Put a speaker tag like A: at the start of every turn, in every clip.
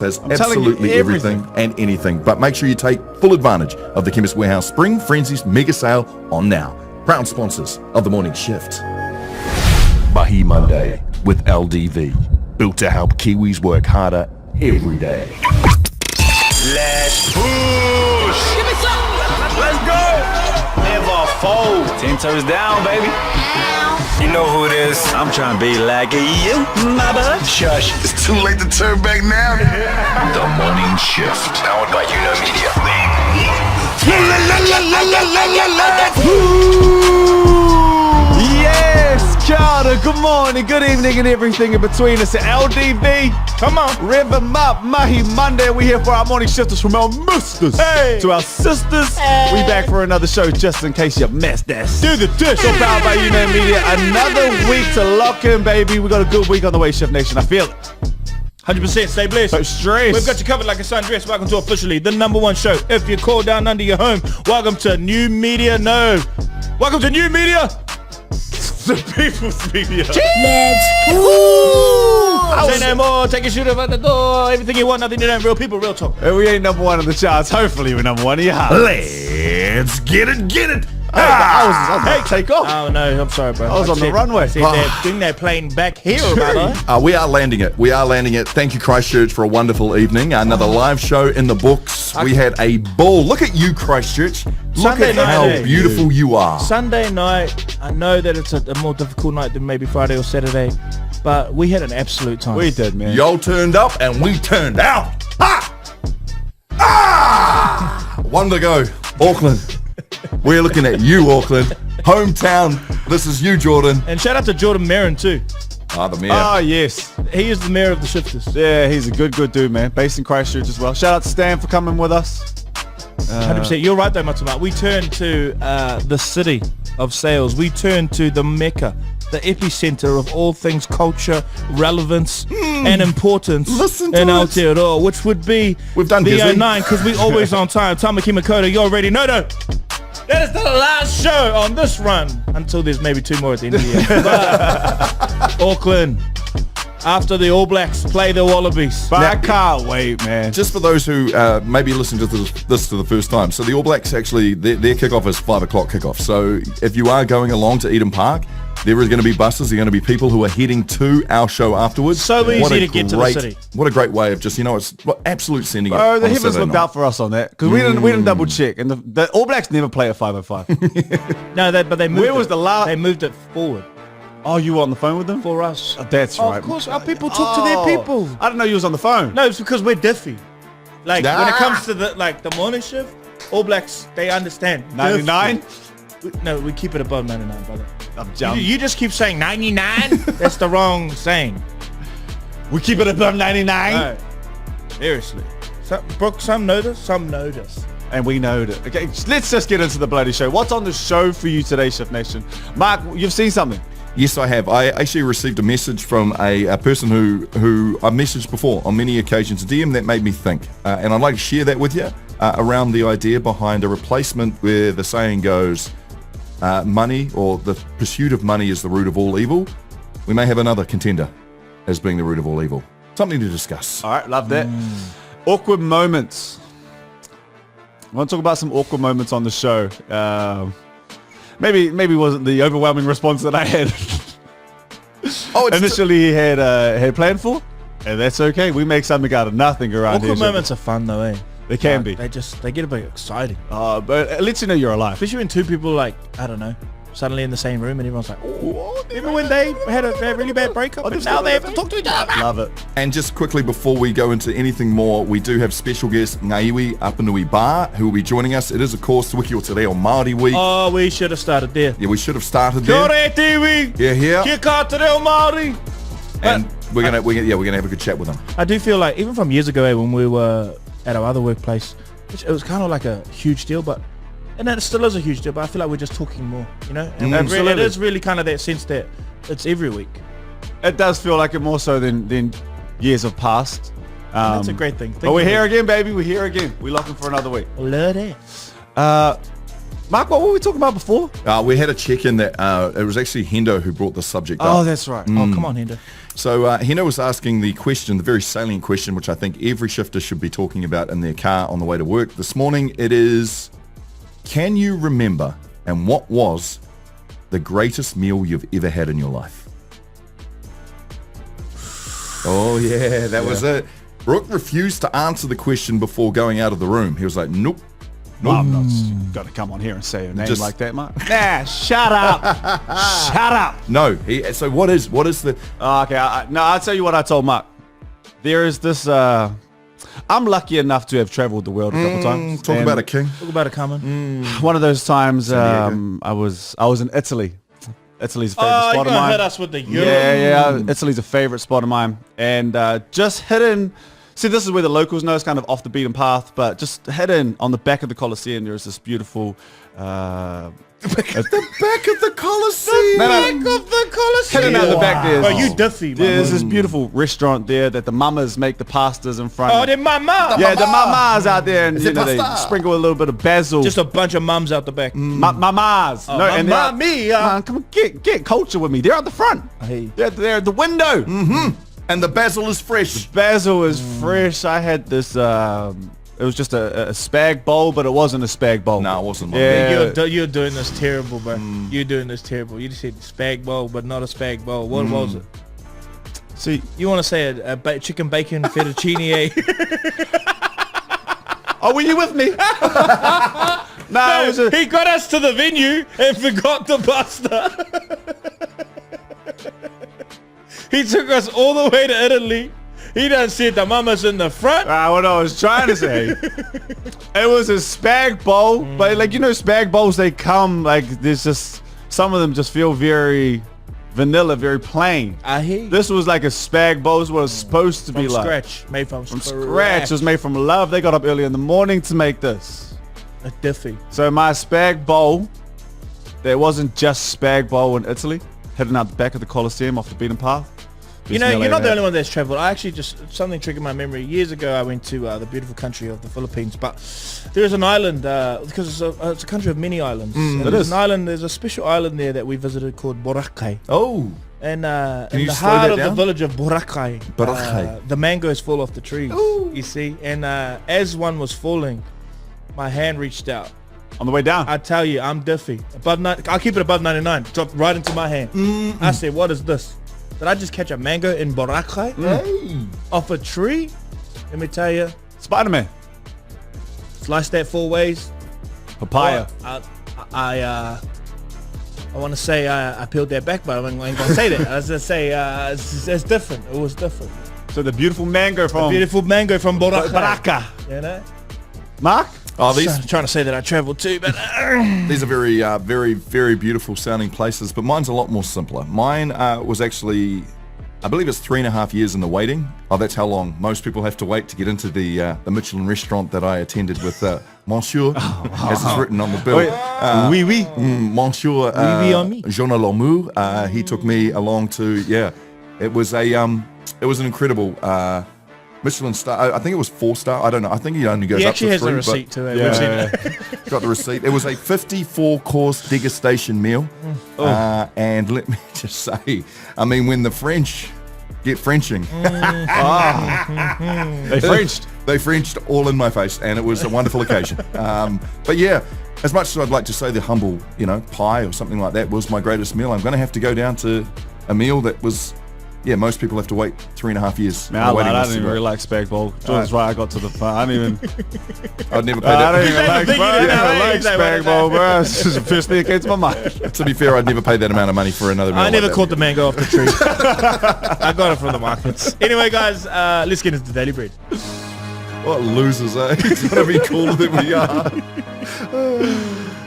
A: Has absolutely everything and anything, but make sure you take full advantage of the Chemist Warehouse Spring Frenzies mega sale on now. Proud sponsors of the morning shift. Mahi Monday with LDV, built to help Kiwis work harder every day.
B: Let's push. Give me some. Let's go. Never fold. 10 toes down, baby. You know who it is. I'm trying to be like you, my bud. Shush.
C: It's too late to turn back now.
A: The morning shift.
C: Powered by Media.
D: Yes, Carter. Good morning, good evening, and everything in between. It's LDV. Come on, rev 'em up. Mahi Monday. We're here for our morning shifters from our misters to our sisters. We back for another show, just in case you missed this. Do the dish. So powered by Media. Another week to lock in, baby. We got a good week on the way, Shift Nation. I feel it.
E: 100%, stay blessed.
D: So stress.
E: We've got you covered like a sundress. Welcome to officially the #1 show. If you call down under your home, welcome to New Media. No. Welcome to New Media. The People's Media.
F: Let's
E: Say no more, take a shooter at the door. Everything you want, nothing you don't. Real people, real talk.
D: We ain't #1 on the charts. Hopefully we're #1 in your heart.
A: Let's get it.
D: I was about to take off.
E: Oh no, I'm sorry, bro.
D: I was on the runway.
E: They're playing back here, brother.
A: We are landing it. Thank you, Christchurch, for a wonderful evening. Another live show in the books. We had a ball. Look at you, Christchurch. Look at how beautiful you are.
E: Sunday night, I know that it's a more difficult night than maybe Friday or Saturday, but we had an absolute time.
D: We did, man.
A: Y'all turned up and we turned out. One to go. Auckland. We're looking at you, Auckland. Hometown. This is you, Jordan.
E: And shout out to Jordan Marin too.
A: The mayor.
D: Oh, yes.
E: He is the mayor of the Shifters.
D: Yeah, he's a good dude, man. Based in Christchurch as well. Shout out to Stan for coming with us.
E: 100%. You're right though, Matuma. We turned to the city of sales. We turned to the Mecca, the epicenter of all things culture, relevance, and importance
A: Listen to
E: in
A: it.
E: Aotearoa, which would be
A: We've done
E: B09, because we always on time. Tamaki Makoto, you already know that. That is the last show on this run until there's maybe 2 more at the end of the year. But, Auckland, after the All Blacks play the Wallabies.
D: But I can't wait, man.
A: Just for those who maybe listen to this for the first time, so the All Blacks actually, their kickoff is 5 o'clock kickoff. So if you are going along to Eden Park, there is going to be buses. There are going to be people who are heading to our show afterwards.
E: So easy to get to the city.
A: What a great way of just, it's absolute sending it.
D: Oh, the
A: on a
D: heavens
A: Saturday
D: looked
A: night.
D: out for us on that because we didn't double check, and the All Blacks never play at 5:05.
E: No, but they moved
D: Where was the last?
E: They moved it forward
D: Oh, you were on the phone with them?
E: for us.
D: Oh, that's right.
E: Of course, our people talk to their people.
D: I didn't know you was on the phone.
E: No, it's because we're diffy. Like when it comes to the morning shift, All Blacks, they understand.
D: 99?
E: No, we keep it above 99, brother.
D: I'm jumping.
E: You just keep saying 99. That's the wrong saying.
D: We keep it above 99.
E: No, seriously. Brooke, some notice, some notice.
D: And we know that. Okay, let's just get into the bloody show. What's on the show for you today, Shift Nation? Mark, you've seen something.
A: Yes, I have. I actually received a message from a person who I've messaged before on many occasions, a DM that made me think. And I'd like to share that with you around the idea behind a replacement where the saying goes, money or the pursuit of money is the root of all evil. We may have another contender as being the root of all evil. Something to discuss.
D: All right, love that. Awkward moments. I want to talk about some awkward moments on the show. Maybe wasn't the overwhelming response that I had initially had planned for, and that's okay. We make something out of nothing around here.
E: Awkward moments are fun though, eh?
D: They can be.
E: They get a bit exciting.
D: But it lets you know you're alive.
E: Especially when 2 people suddenly in the same room and everyone's like, oh, even when they had a really bad breakup, and now they have to talk to each other.
D: Love it.
A: And just quickly before we go into anything more, we do have special guest Ngaiwi Apanui Bar who will be joining us. It is of course Wiki o Te Reo Māori Week.
E: Oh, we should have started there.
A: Yeah, we should have started
E: Kia
A: there.
E: ora te iwi.
A: Yeah.
E: Kia ka te reo Māori.
A: And we're gonna have a good chat with them.
E: I do feel like even from years ago when we were at our other workplace, which it was kind of like a huge deal, and it still is a huge deal, but I feel like we're just talking more, And it is really kind of that sense that it's every week.
D: It does feel like it more so than years have passed.
E: That's a great thing.
D: But we're here again, baby. We're here again. We're looking for another week.
E: Love that.
D: Mark, what were we talking about before?
A: We had a check-in that it was actually Hendo who brought the subject
D: Oh,
A: up.
D: that's right.
E: Oh, come on, Hendo.
A: So Hendo was asking the question, the very salient question, which I think every shifter should be talking about in their car on the way to work. This morning it is, can you remember, and what was the greatest meal you've ever had in your life? Oh yeah, that was it. Brooke refused to answer the question before going out of the room. He was like, nope.
D: I'm not going to come on here and say her name
A: Just-
D: like that, Mark. Nah, shut up. Shut up.
A: No. So what is the...
D: Okay, I'll tell you what I told Mark. There is this... I'm lucky enough to have traveled the world a couple times.
A: Talk
D: and
A: about a king.
E: Talk about it, Carmen.
D: One of those times
A: San
D: I was in Italy. Italy's a favorite
E: Oh,
D: spot
E: you're
D: of
E: going to
D: mine.
E: hit us with the Euro.
D: Yeah. Italy's a favorite spot of mine. And just hidden... See, this is where the locals know. It's kind of off the beaten path. But just hidden on the back of the Colosseum, there is this beautiful...
A: The back of the Colosseum.
E: Back of the Colosseum.
D: Hidden out the back there.
E: Oh, you diffy, man.
D: There's this beautiful restaurant there that the mamas make the pastas in front.
E: Oh, they're mama.
D: Yeah, the mamas out there, and you know, they
A: pasta?
D: sprinkle a little bit of basil.
E: Just a bunch of mums out the back.
D: mamas.
E: Oh,
D: and
E: mamma mia.
D: Man, come on, get culture with me. They're at the front.
E: Hey.
D: They're at the window.
A: And the basil is fresh.
D: Basil is fresh. I had this. It was just a spag bowl, but it wasn't a spag bowl.
A: No, it wasn't. Mine.
D: Yeah.
E: You're doing this terrible, bro. You're doing this terrible. You just said spag bowl, but not a spag bowl. What was it?
D: See,
E: You want to say a chicken bacon fettuccine?
D: oh, were you with me? No, it was a,
E: He got us to the venue and forgot the pasta. He took us all the way to Italy. He done said the mama's in the front.
D: what I was trying to say. It was a spag bowl, but like, you know, spag bowls, they come like, there's just, some of them just feel very vanilla, very plain.
E: I hear you.
D: This was like a spag bowl. This was supposed to be
E: From
D: like.
E: scratch. Made from
D: Scratch. It was made from love. They got up early in the morning to make this.
E: A diffy.
D: So my spag bowl, there wasn't just spag bowl in Italy, heading out the back of the Colosseum off the beaten path.
E: You know, you're not the only one that's traveled. I actually something triggered my memory. Years ago, I went to the beautiful country of the Philippines, but there's an island, because it's a country of many islands. And
D: It
E: there's
D: is.
E: an island, there's a special island there that we visited called Boracay.
A: Oh.
E: And
A: you
E: in the
A: slow
E: heart
A: that
E: of the
A: down?
E: village of Boracay,
A: Boracay.
E: the mangoes fall off the trees, you see. And as one was falling, my hand reached out.
D: On the way down.
E: I tell you, I'm diffy. I'll keep it above 99. Dropped right into my hand. I said, what is this? Did I just catch a mango in Boracay off a tree? Let me tell you,
D: Spider-Man.
E: slice that 4 ways.
D: Papaya.
E: I want to say I peeled that back, but I ain't going to say that. I was going to say it's different. It was different.
D: So the beautiful mango from
E: Beautiful mango from Boracay.
D: Baraka.
E: You know?
D: Mark?
A: Oh,
E: Trying to say that I traveled too, but
A: these are very, very, very beautiful sounding places, but mine's a lot more simpler. Mine was actually, I believe it's 3.5 years in the waiting. Oh, that's how long most people have to wait to get into the Michelin restaurant that I attended with Monsieur, as it's written on the bill.
D: Oui, oui.
A: Monsieur
E: oui, on me.
A: Jean Lomu. He took me along to, it was an incredible Michelin star. I think it was 4-star. I don't know. I think he only goes
E: he
A: up
E: actually
A: to
E: has
A: 3.
E: a
A: but-
E: receipt to it.
D: Yeah.
E: We've seen it.
A: Got the receipt. It was a 54-course degustation meal. And let me just say, I mean, when the French get Frenching,
D: They Frenched.
A: they Frenched all in my face, and it was a wonderful occasion. But yeah, as much as I'd like to say the humble, pie or something like that was my greatest meal, I'm going to have to go down to a meal that was, most people have to wait 3.5 years.
D: Man,
A: on the waiting
D: I
A: list
D: didn't
A: to
D: even
A: go.
D: really like spag bowl. That's why I got to the part. I didn't even.
A: I'd never pay
D: I don't
A: that.
D: even like.
E: think you
D: I
E: didn't
D: never
E: know
D: like
E: anything about
D: spag
E: it.
D: bowl, bro. This is the first thing that came to my mind.
A: To be fair, I'd never pay that amount of money for another meal.
E: I
A: like
E: never
A: that.
E: caught the mango off the tree. I got it from the markets. Anyway, guys, let's get into the Daily Bread.
A: What losers, eh? It's got to be cooler than we are.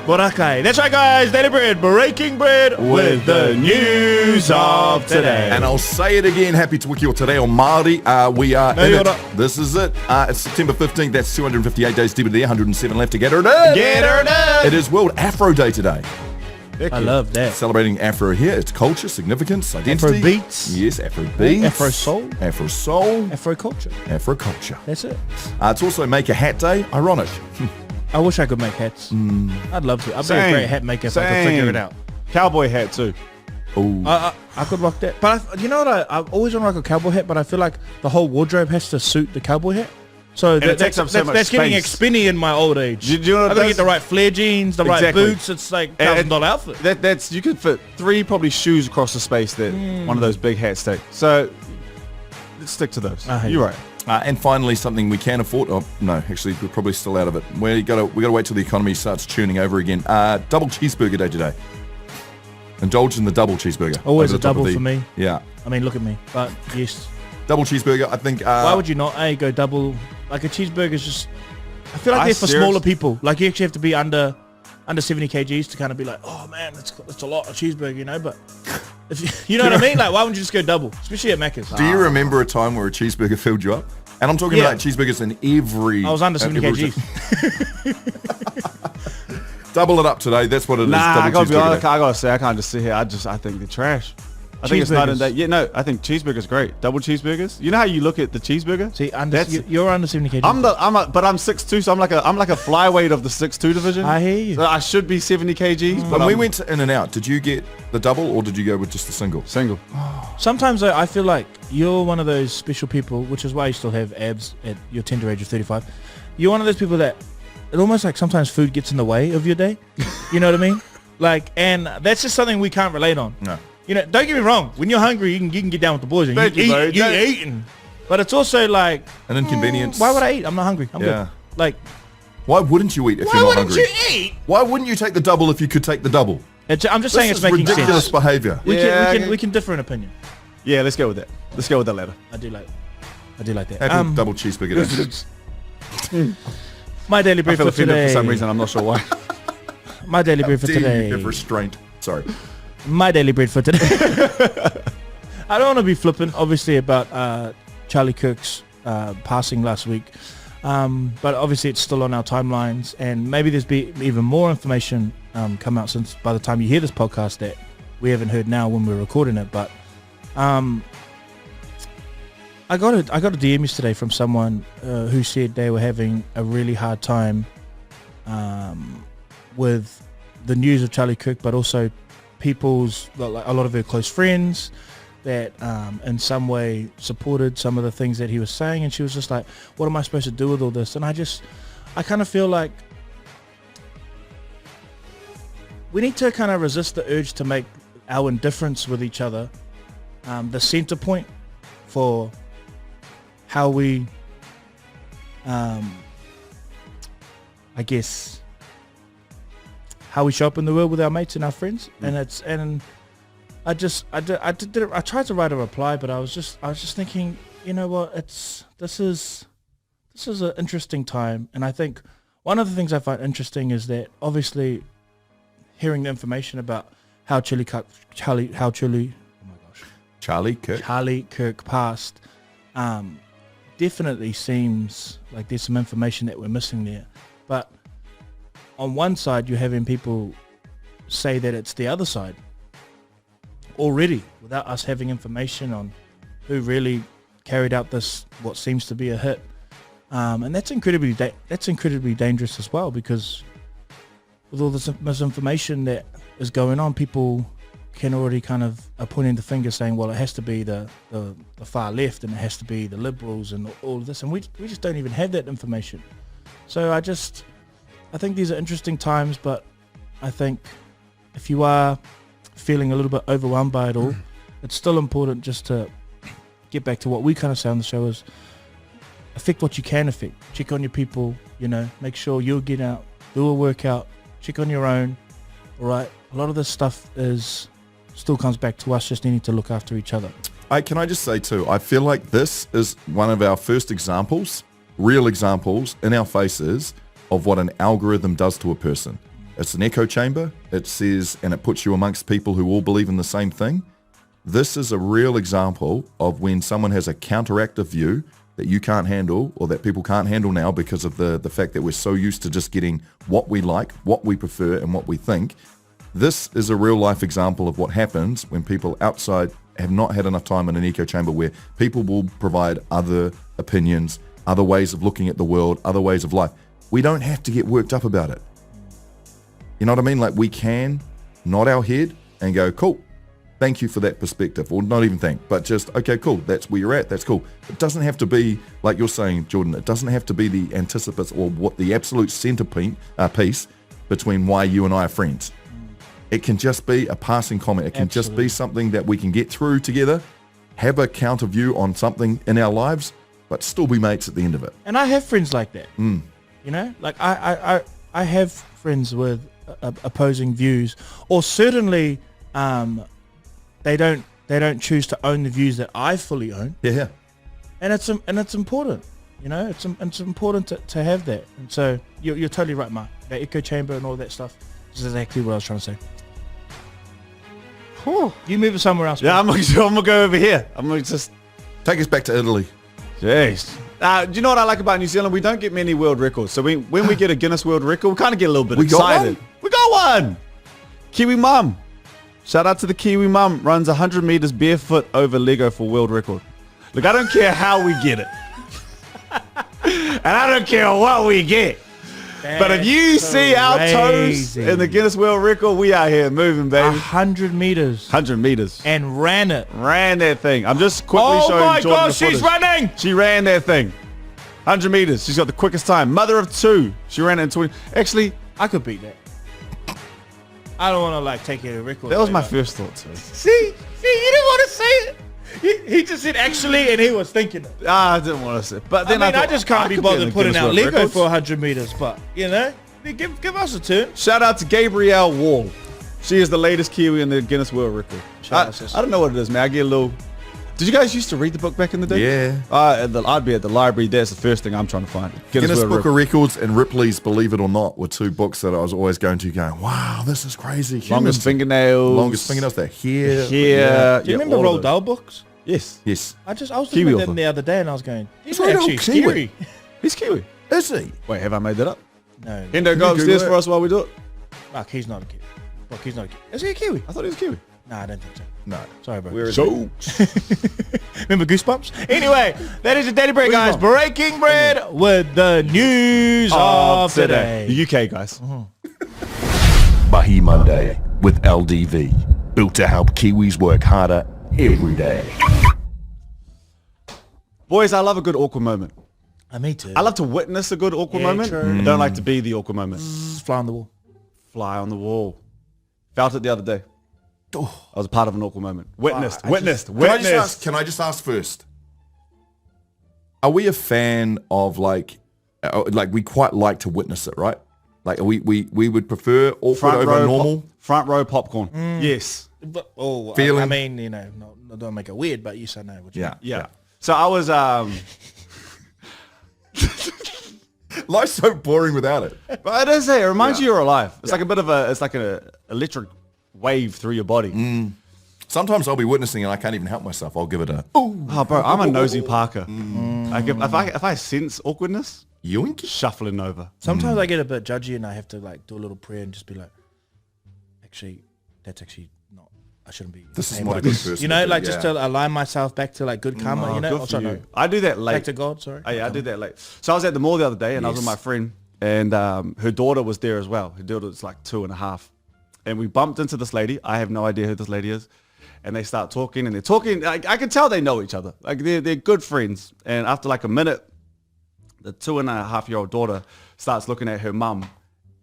E: Boracay. That's right, guys. Daily Bread. Breaking bread with the news of today.
A: And I'll say it again. Happy to wiki o te reo Māori. We are
E: No,
A: in
E: you're
A: it.
E: not.
A: This is it. It's September 15th. That's 258 days deep in there. 107 left to get her done.
D: Get her done.
A: It is World Afro Day today.
E: I love that.
A: Celebrating Afro here. It's culture, significance, identity.
E: Afro beats.
A: Yes, Afro beats.
E: Afro soul.
A: Afro soul.
E: Afro culture.
A: Afro culture.
E: That's it.
A: It's also Make a Hat Day. Ironic.
E: I wish I could make hats. I'd love to. I'd be a great hat maker if I could figure it out.
D: Cowboy hat too.
A: Ooh.
E: I could rock that. But you know what? I always want to rock a cowboy hat, but I feel like the whole wardrobe has to suit the cowboy hat. So
D: it takes up so much
E: that's getting
D: space.
E: expenny in my old age.
D: Do you know what
E: I gotta
D: it
E: get the right flare jeans, the right boots. It's like $1,000 outfit.
D: That's you could fit 3 probably shoes across the space that one of those big hats take. So let's stick to those. You're right.
A: And finally, something we can afford. Oh no, actually, we're probably still out of it. We gotta wait till the economy starts tuning over again. Double cheeseburger day today. Indulge in the double cheeseburger.
E: Always a double for me.
A: Yeah.
E: I mean, look at me. But yes.
A: Double cheeseburger. I think.
E: Why would you not? Go double. Like a cheeseburger is just. I feel like they're for smaller people. Like you actually have to be under 70 kgs to kind of be like, oh man, that's a lot of cheeseburger, you know. But if you know what I mean? Like, why wouldn't you just go double, especially at Macca's?
A: Do you remember a time where a cheeseburger filled you up? And I'm talking about cheeseburgers in every.
E: I was under 70 kgs.
A: Double it up today. That's what it is.
D: I
A: Double
D: gotta be honest.
A: cheeseburger day.
D: I gotta say, I can't just sit here. I think they're trash. I think it's not in that. Yeah, no, I think cheeseburger's great. Double cheeseburgers. You know how you look at the cheeseburger?
E: See, you're under 70 kg.
D: But I'm 6'2", so I'm like a flyweight of the 6'2" division.
E: I hear you.
D: So I should be 70 kgs. But
A: When we went to In-N-Out, did you get the double or did you go with just the single?
D: Single.
E: Sometimes though, I feel like you're one of those special people, which is why you still have abs at your tender age of 35. You're one of those people that it almost like sometimes food gets in the way of your day. You know what I mean? Like, and that's just something we can't relate on.
A: No.
E: You know, don't get me wrong. When you're hungry, you can get down with the boys and
D: Thank you, bro.
E: you're eating. But it's also like
A: An inconvenience.
E: why would I eat? I'm not hungry. I'm good. Like,
A: Why wouldn't you eat if
E: why
A: you're not
E: wouldn't
A: hungry?
E: you eat?
A: Why wouldn't you take the double if you could take the double?
E: I'm just saying
A: This
E: it's
A: is
E: making
A: ridiculous
E: sense.
A: behaviour.
E: We can differ in opinion.
D: Yeah, let's go with that. Let's go with that latter.
E: I do like that.
A: Happy double cheeseburger day.
E: My daily
D: I
E: brief
D: feel
E: for
D: offended
E: today.
D: for some reason. I'm not sure why.
E: My daily brief for
A: Dare you
E: today.
A: have restraint. Sorry.
E: My daily bread for today. I don't want to be flippant, obviously, about Charlie Kirk's passing last week. But obviously it's still on our timelines, and maybe there's be even more information come out since by the time you hear this podcast that we haven't heard now when we're recording it. But I got a DM yesterday from someone who said they were having a really hard time with the news of Charlie Kirk, but also people's, like a lot of her close friends that in some way supported some of the things that he was saying, and she was just like, what am I supposed to do with all this? And I kind of feel like we need to kind of resist the urge to make our indifference with each other the center point for how we I guess how we show up in the world with our mates and our friends. And I tried to write a reply, but I was just thinking, you know what, this is an interesting time. And I think one of the things I find interesting is that obviously hearing the information about how Charlie Kirk passed definitely seems like there's some information that we're missing there. But on one side, you're having people say that it's the other side already without us having information on who really carried out this, what seems to be a hit. And that's incredibly dangerous as well, because with all this misinformation that is going on, people can already kind of are pointing the finger saying, well, it has to be the far left and it has to be the liberals and all of this. And we just don't even have that information. So I think these are interesting times, but I think if you are feeling a little bit overwhelmed by it all, it's still important just to get back to what we kind of say on the show is affect what you can affect. Check on your people, make sure you'll get out, do a workout, check on your own. All right. A lot of this stuff still comes back to us just needing to look after each other.
A: Can I just say too, I feel like this is one of our first examples, real examples in our faces of what an algorithm does to a person. It's an echo chamber. It says, and it puts you amongst people who all believe in the same thing. This is a real example of when someone has a counteractive view that you can't handle, or that people can't handle now because of the fact that we're so used to just getting what we like, what we prefer, and what we think. This is a real life example of what happens when people outside have not had enough time in an echo chamber, where people will provide other opinions, other ways of looking at the world, other ways of life. we don't have to get worked up about it. You know what I mean? Like we can nod our head and go, cool, thank you for that perspective. Or not even thank, but just, okay, cool, that's where you're at, that's cool. It doesn't have to be, like you're saying, Jordan, it doesn't have to be the anticipants or what the absolute piece between why you and I are friends. It can just be a passing comment. It can just be something that we can get through together, have a counter view on something in our lives, but still be mates at the end of it.
E: And I have friends like that. You know, like I have friends with opposing views, or certainly they don't choose to own the views that I fully own.
A: Yeah.
E: And it's important. You know, it's important to have that. And so you're totally right, Mark. That echo chamber and all that stuff is exactly what I was trying to say. You move it somewhere else.
D: Yeah, I'm gonna go over here. I'm gonna just
A: Take us back to Italy.
D: jeez. Do you know what I like about New Zealand? We don't get many world records. So when we get a Guinness World Record, we kind of get a little bit
A: We got
D: excited.
A: one?
D: We got one. Kiwi mum. Shout out to the Kiwi mum. Runs 100 meters barefoot over Lego for world record. Look, I don't care how we get it. And I don't care what we get. But if you see our toes in the Guinness World Record, we out here moving, baby.
E: 100 meters
D: 100 meters.
E: and ran it.
D: Ran that thing. I'm just quickly
E: Oh
D: showing
E: my
D: Jordan
E: God,
D: the
E: she's
D: footage.
E: running.
D: She ran that thing. 100 meters. She's got the quickest time. Mother of two. She ran it in 20. Actually,
E: I could beat that. I don't want to like take it a record.
D: that was my
E: but-
D: first thought too.
E: See, you didn't want to say it. He just said actually, and he was thinking it.
D: I didn't want to say it. But
E: I
D: then
E: mean, I
D: thought,
E: just can't be
D: could in
E: bothered
D: the
E: putting
D: Guinness
E: out
D: World
E: Lego
D: Records.
E: for 100 meters, but you know, give us a turn.
D: Shout out to Gabrielle Wall. She is the latest Kiwi in the Guinness World Record.
E: Shout out, sis.
D: I don't know what it is, man. I get a little... Did you guys used to read the book back in the day?
A: Yeah.
D: I'd be at the library. That's the first thing I'm trying to find.
A: Guinness
D: World
A: Book
D: Record.
A: of Records and Ripley's Believe It or Not were two books that I was always going, wow, this is crazy.
D: Longest
A: Humans-
D: fingernails.
A: Longest fingernails, they're here.
D: Here.
E: Do you remember Roald Dahl books?
D: Yes.
A: Yes.
E: I was
D: Kiwi
E: looking at them
D: author.
E: the other day, and I was going, these
A: Roald
E: are
A: Dahl
E: actually
A: Kiwi.
E: scary.
D: He's Kiwi.
A: Is he?
D: Wait, have I made that up?
E: No,
D: Hendo, go
A: you
D: upstairs
A: Google
D: for
A: it?
D: us while we do it.
E: Mark, he's not a Kiwi. Look, he's not a Kiwi. Is he a Kiwi?
D: I thought he was Kiwi.
E: No, I don't think so.
A: No.
E: Sorry, bro.
A: Where is
D: So,
E: Remember Goosebumps? Anyway, that is your Daily Break, guys.
A: Move on.
E: Breaking bread with the news of today.
D: The UK, guys.
C: Mahi Monday with LDV. Built to help Kiwis work harder every day.
D: Boys, I love a good awkward moment.
E: Me too.
D: I love to witness a good awkward
E: Yeah,
D: moment.
E: true.
D: I don't like to be the awkward moment.
E: Fly on the wall.
D: Fly on the wall. Felt it the other day. I was a part of an awkward moment. Witnessed. Witnessed.
A: Can I just ask first? Are we a fan of like we quite like to witness it, right? Like we would prefer awkward over normal.
D: Front row popcorn. Yes.
E: But,
A: Feeling.
E: I mean, you know, don't make it weird, but yes, I know what you mean.
D: Yeah. So I was
A: Life's so boring without it.
D: but it is it reminds you you're alive. It's like a bit of a electric wave through your body.
A: Sometimes I'll be witnessing and I can't even help myself. I'll give it a
D: Oh bro, I'm a nosy Parker. Like if I sense awkwardness,
A: yoink.
D: shuffling over.
E: Sometimes I get a bit judgy and I have to like do a little prayer and just be like, actually, that's actually not. I shouldn't be.
A: This is
E: saying
A: not a
E: like
A: good
E: this.
A: person
E: You know,
A: to
E: like
A: do,
E: just
A: yeah.
E: to align myself back to like good karma. You know,
D: Good
E: oh,
D: for
E: sorry,
D: you.
E: no.
D: I do that late.
E: Back to God. Sorry.
D: Oh, yeah, I did that late. So I was at the mall the other day and I was with my friend and her daughter was there as well. Her daughter was like 2.5. And we bumped into this lady. I have no idea who this lady is. And they start talking and they're talking. I can tell they know each other. Like they're good friends. And after like a minute, the 2.5-year-old daughter starts looking at her mum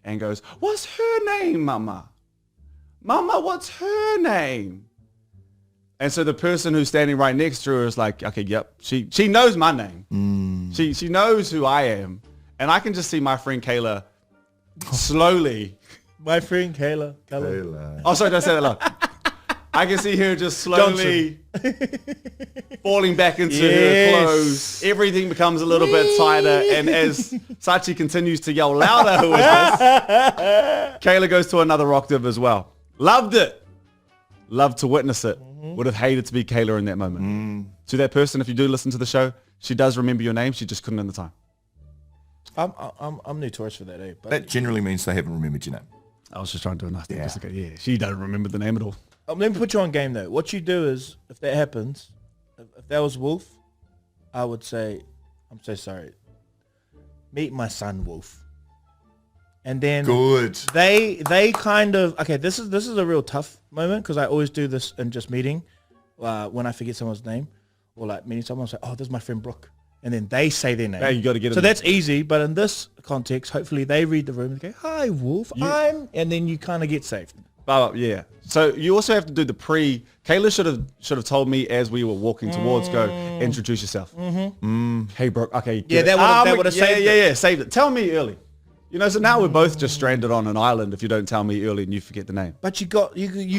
D: and goes, "What's her name, mama? Mama, what's her name?" And so the person who's standing right next to her is like, okay, yep, she knows my name. She knows who I am. And I can just see my friend Kayla slowly.
E: My friend Kayla.
D: Oh, sorry, don't say that loud. I can see her just slowly falling back into her clothes. Everything becomes a little bit tighter. And as Sachi continues to yell louder, who is this? Kayla goes to another octave as well. Loved it. Loved to witness it. Would have hated to be Kayla in that moment. To that person, if you do listen to the show, she does remember your name. She just couldn't in the time.
E: I'm notorious for that, eh? But
A: That generally means they haven't remembered your name.
D: I was just trying to do a nice thing. Just like, yeah, she doesn't remember the name at all.
E: let me put you on game though. What you do is, if that happens, if that was Wolf, I would say, I'm so sorry. Meet my son, Wolf. And then
A: Good.
E: they kind of, okay, this is a real tough moment because I always do this in just meeting when I forget someone's name or like meeting someone, I say, oh, this is my friend Brooke. And then they say their name.
D: Yeah, you got to get
E: so
D: it.
E: that's easy, but in this context, hopefully they read the room and go, hi, Wolf, and then you kind of get saved.
D: Yeah. So you also have to do the Kayla should have told me as we were walking towards, go, introduce yourself. Hey, Brooke. Okay.
E: Yeah, that would have saved it.
D: Yeah, saved it. Tell me early. So now we're both just stranded on an island if you don't tell me early and you forget the name.
E: But you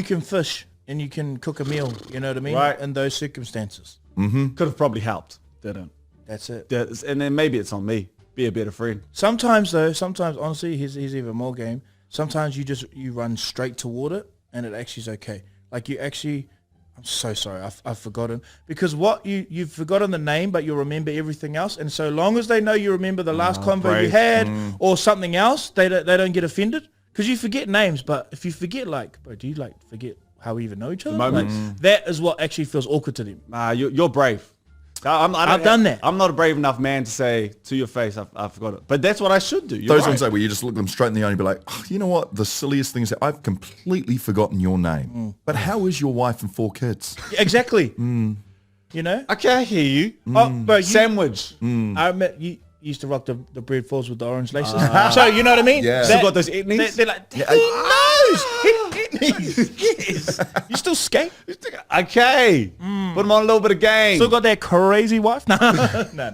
E: can fish and you can cook a meal, you know what I mean?
D: Right.
E: In those circumstances.
D: Could have probably helped. Didn't.
E: That's it.
D: And then maybe it's on me. Be a better friend.
E: Sometimes honestly, here's even more game. Sometimes you run straight toward it and it actually is okay. Like I'm so sorry, I've forgotten. Because you've forgotten the name, but you'll remember everything else. And so long as they know you remember the last convo
D: brave.
E: you had or something else, they don't get offended. Because you forget names, but if you forget bro, do you forget how we even know each other? That is what actually feels awkward to them.
D: You're brave.
E: I've done that.
D: I'm not a brave enough man to say to your face, I forgot it. But that's what I should do.
A: Those ones where you just look them straight in the eye and be like, oh, you know what? The silliest thing is that I've completely forgotten your name. But how is your wife and 4 kids?
E: Yeah, exactly. You know?
D: Okay, I hear you.
E: Oh, bro,
D: Sandwich.
E: I remember you used to rock the bread falls with the orange laces. So you know what I mean?
A: Yeah.
D: Still got those etnies?
E: They're like, he knows. Yes. You still skate?
D: Okay. Put them on a little bit of game.
E: Still got that crazy wife? No. No.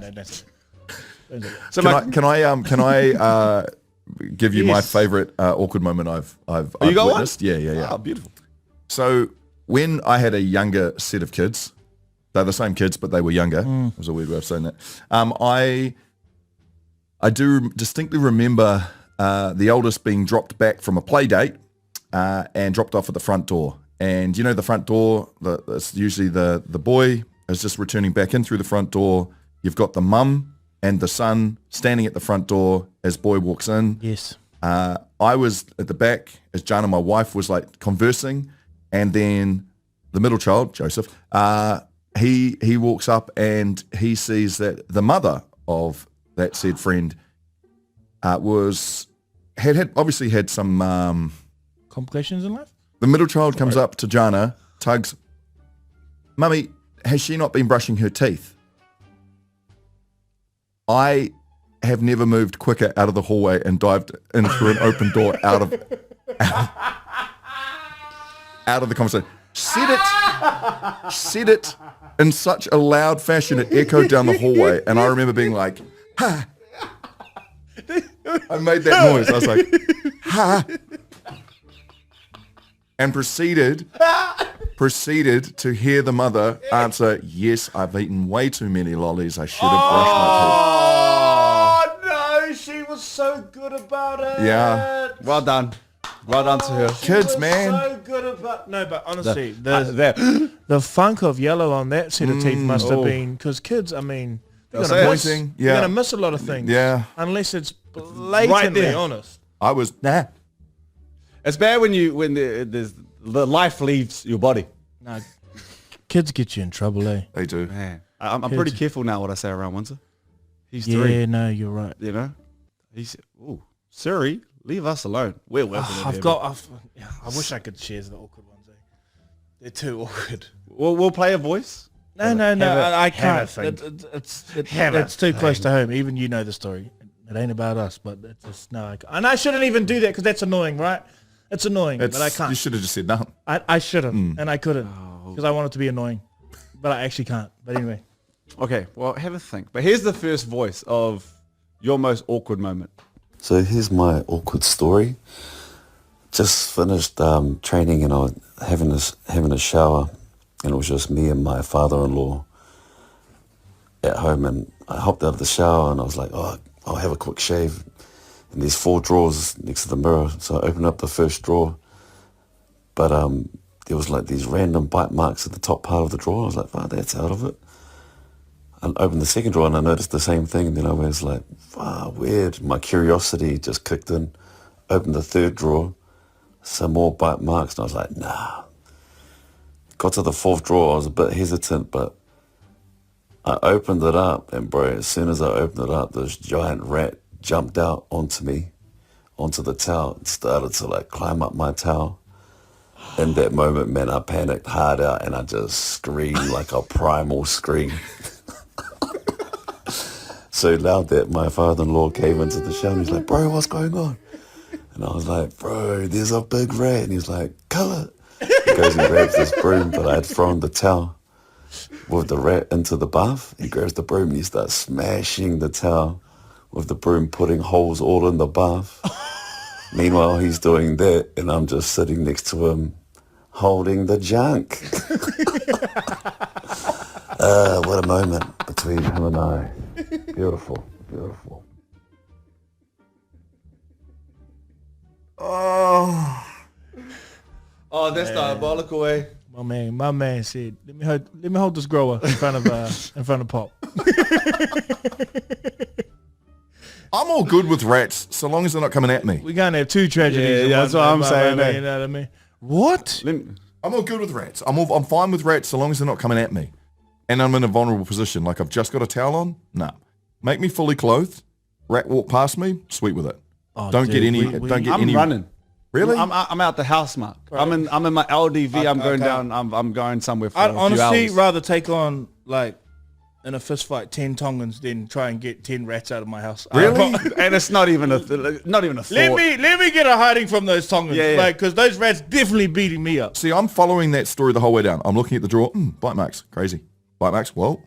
D: So
A: Can I give you my
D: Yes.
A: favorite awkward moment I've
D: you got one?
A: witnessed? Yeah.
D: Oh, beautiful.
A: So when I had a younger set of kids, they're the same kids, but they were younger. It was a weird way of saying that. I do distinctly remember the oldest being dropped back from a play date and dropped off at the front door. And the front door, that's usually the boy is just returning back in through the front door. You've got the mum and the son standing at the front door as boy walks in.
E: Yes.
A: I was at the back as Jana, my wife, was conversing, and then the middle child, Joseph, he walks up and he sees that the mother of that said friend had obviously had some
E: Complications in life?
A: the middle child comes up to Jana, tugs, Mummy, has she not been brushing her teeth? I have never moved quicker out of the hallway and dived in through an open door out of the conversation. Said it in such a loud fashion it echoed down the hallway, and I remember being like, ha. I made that noise. I was like, ha. And proceeded to hear the mother answer, yes, I've eaten way too many lollies. I should have brushed my teeth.
E: Oh, no. She was so good about it.
A: Yeah.
D: Well done. Well done to her.
A: Kids,
E: was
A: man.
E: So good about but honestly, the funk of yellow on that set of teeth must have been because kids. I mean, they're
D: They'll
E: gonna
D: say
E: miss,
A: pointing,
E: you're
A: yeah.
E: gonna miss a lot of things.
A: Yeah.
E: unless it's blatantly
D: there.
E: honest.
A: I was,
D: It's bad when the life leaves your body.
E: No, kids get you in trouble, eh?
A: they do.
D: Man, I'm pretty careful now what I say around Windsor. He's
E: Yeah,
D: 3.
E: no, you're right.
D: He's Siri, leave us alone. We're working.
E: I wish I could share the awkward ones. Eh? They're too awkward.
D: We'll play a voice.
E: No, I
D: have
E: can't.
D: a thing.
E: It's too close to home. Even you know the story. It ain't about us, but it's just and I shouldn't even do that because that's annoying, right? It's annoying, but I can't.
A: You should have just said nothing.
E: I should have, and I couldn't because I want it to be annoying, but I actually can't. But anyway,
D: Okay, well, have a think. But here's the first voice of your most awkward moment.
F: So here's my awkward story. Just finished training and I was having a shower, and it was just me and my father-in-law at home, and I hopped out of the shower and I was like, oh, I'll have a quick shave. And there's 4 drawers next to the mirror, so I opened up the first drawer, but there was these random bite marks at the top part of the drawer. I was like, oh, that's out of it. I opened the second drawer and I noticed the same thing, and then I was like, wow, weird. My curiosity just kicked in. Opened the third drawer, some more bite marks, and I was like, nah. Got to the 4th drawer, I was a bit hesitant, but I opened it up, and bro, as soon as I opened it up, this giant rat jumped out onto me onto the towel and started to like climb up my towel. In that moment, man, I panicked hard out and I just screamed like a primal scream. So loud that my father-in-law came into the shower and he's like, bro, what's going on? And I was like, bro, there's a big rat. And he's like, kill it. He goes and grabs this broom, but I had thrown the towel with the rat into the bath. He grabs the broom and he starts smashing the towel with the broom, putting holes all in the bath. Meanwhile, he's doing that and I'm just sitting next to him holding the junk. What a moment between him and I. Beautiful, beautiful.
A: Oh,
D: that's diabolical, eh?
E: My man said, let me hold this grower in front of Pop.
A: I'm all good with rats so long as they're not coming at me.
E: We're gonna have two tragedies.
D: Yeah, that's what I'm saying.
E: You know what I mean? What?
A: I'm all good with rats. I'm fine with rats so long as they're not coming at me. And I'm in a vulnerable position. Like I've just got a towel on. Nah. Make me fully clothed. Rat walk past me. Sweet with it.
E: Oh,
A: don't
E: dude,
A: get any.
D: I'm running.
A: Really?
D: I'm out the house, Mark. I'm in my LDV. I'm going down. I'm going somewhere for
E: I'd
D: a few
E: honestly
D: hours.
E: rather take on like in a fist fight 10 Tongans than try and get 10 rats out of my house.
A: Really?
D: And it's not even a thought.
E: Let me get a hiding from those Tongans.
D: Yeah.
E: Like, because those rats definitely beating me up.
A: See, I'm following that story the whole way down. I'm looking at the drawer. Bite marks. Crazy. Bite marks. Well,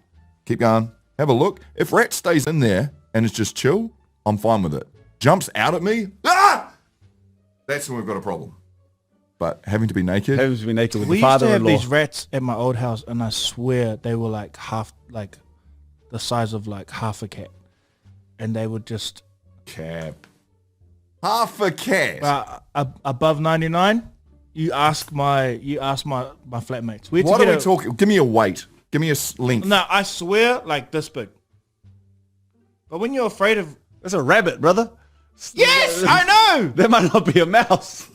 A: keep going. Have a look. If rat stays in there and it's just chill, I'm fine with it. Jumps out at me. Ah! That's when we've got a problem. But having to be naked.
D: Having to be naked with
E: We
D: the
E: used to have
D: father-in-law.
E: these rats at my old house, and I swear they were like the size of like half a cat, and they would just
A: Cap. Half a cat.
E: above 99. You ask my flatmates.
A: What are we talking? Give me a weight. Give me a length.
E: No, I swear, like this big. But when you're afraid of,
D: That's a rabbit, brother.
E: yes, I know.
D: That might not be a mouse.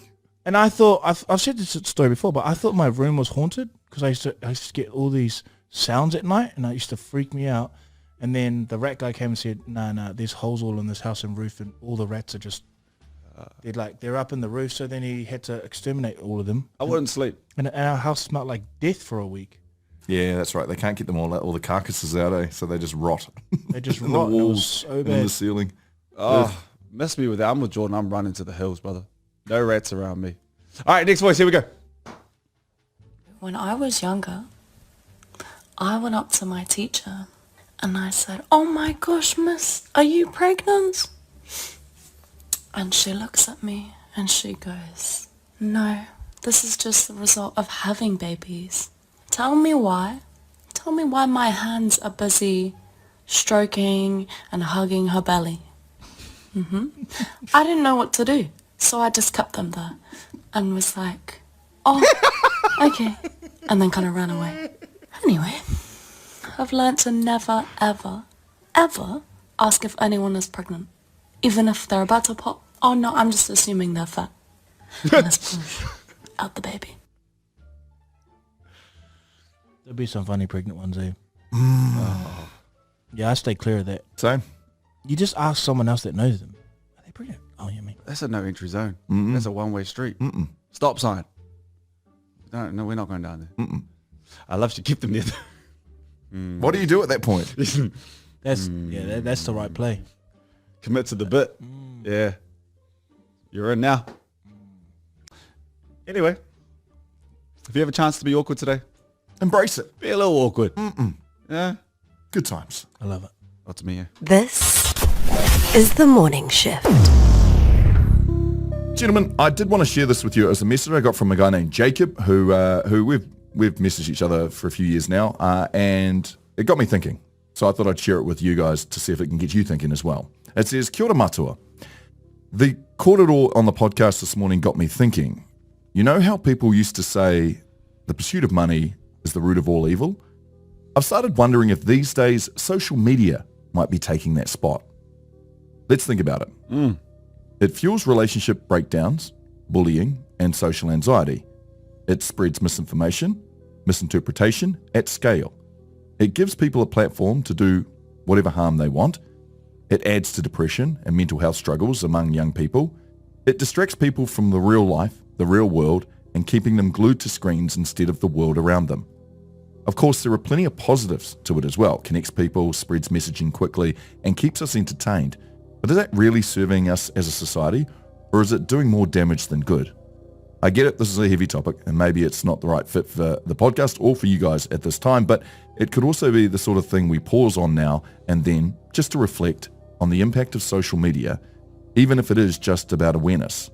E: And I thought I've said this story before, but I thought my room was haunted because I used to get all these sounds at night, and it used to freak me out. And then the rat guy came and said, "No, there's holes all in this house and roof, and all the rats are just they're up in the roof." So then he had to exterminate all of them.
D: I wouldn't sleep.
E: And our house smelled like death for a week.
A: Yeah, that's right. They can't get them all the carcasses out, eh? So they just rot.
E: They just
A: in the
E: rot. It was
A: walls,
E: so
A: and
E: bad.
A: in the ceiling.
D: Oh, mess me with that. I'm with Jordan. I'm running to the hills, brother. No rats around me. All right, next voice. Here we go.
G: When I was younger, I went up to my teacher and I said, "Oh my gosh, miss, are you pregnant?" And she looks at me and she goes, "No, this is just the result of having babies. Tell me why. Tell me why my hands are busy stroking and hugging her belly." I didn't know what to do, so I just kept them there and was like, "Oh, okay," and then kind of ran away. Anyway, I've learned to never, ever, ever ask if anyone is pregnant, even if they're about to pop. Oh no, I'm just assuming they're fat. And let's push out the baby.
E: There'll be some funny pregnant ones, eh? Yeah, I stay clear of that.
A: Same.
E: You just ask someone else that knows them. Are they pregnant? Oh, yeah, me.
D: That's a no entry zone. That's a one-way street. Stop sign. No, we're not going down there. I love to keep them there.
A: What do you do at that point?
E: That's that's the right play.
D: Commit to the bit. Yeah. You're in now. Anyway, if you have a chance to be awkward today,
A: Embrace it.
D: be a little awkward. Yeah.
A: Good times.
E: I love it.
D: That's me, yeah.
H: This is the morning shift.
A: Gentlemen, I did want to share this with you. It was a message I got from a guy named Jacob, who we've messaged each other for a few years now, and it got me thinking. So I thought I'd share it with you guys to see if it can get you thinking as well. It says, "Kia ora matua. The kōrero on the podcast this morning got me thinking. You know how people used to say the pursuit of money is the root of all evil? I've started wondering if these days social media might be taking that spot. Let's think about it. It fuels relationship breakdowns, bullying, and social anxiety. It spreads misinformation, misinterpretation at scale. It gives people a platform to do whatever harm they want. It adds to depression and mental health struggles among young people. It distracts people from the real life, the real world, and keeping them glued to screens instead of the world around them. Of course, there are plenty of positives to it as well. Connects people, spreads messaging quickly, and keeps us entertained. But is that really serving us as a society, or is it doing more damage than good? I get it, this is a heavy topic, and maybe it's not the right fit for the podcast or for you guys at this time, but it could also be the sort of thing we pause on now and then just to reflect on the impact of social media, even if it is just about awareness.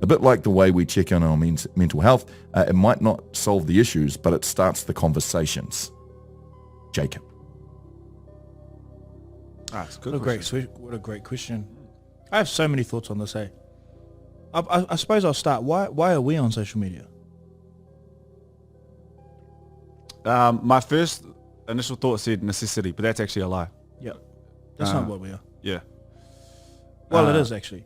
A: A bit like the way we check on our mental health, it might not solve the issues, but it starts the conversations. Jacob.
D: That's a good
E: What a great question. I have so many thoughts on this, hey. I suppose I'll start. Why are we on social media?
D: My first initial thought said necessity, but that's actually a lie.
E: Yeah. That's not what we are.
D: Yeah.
E: Well, it is actually.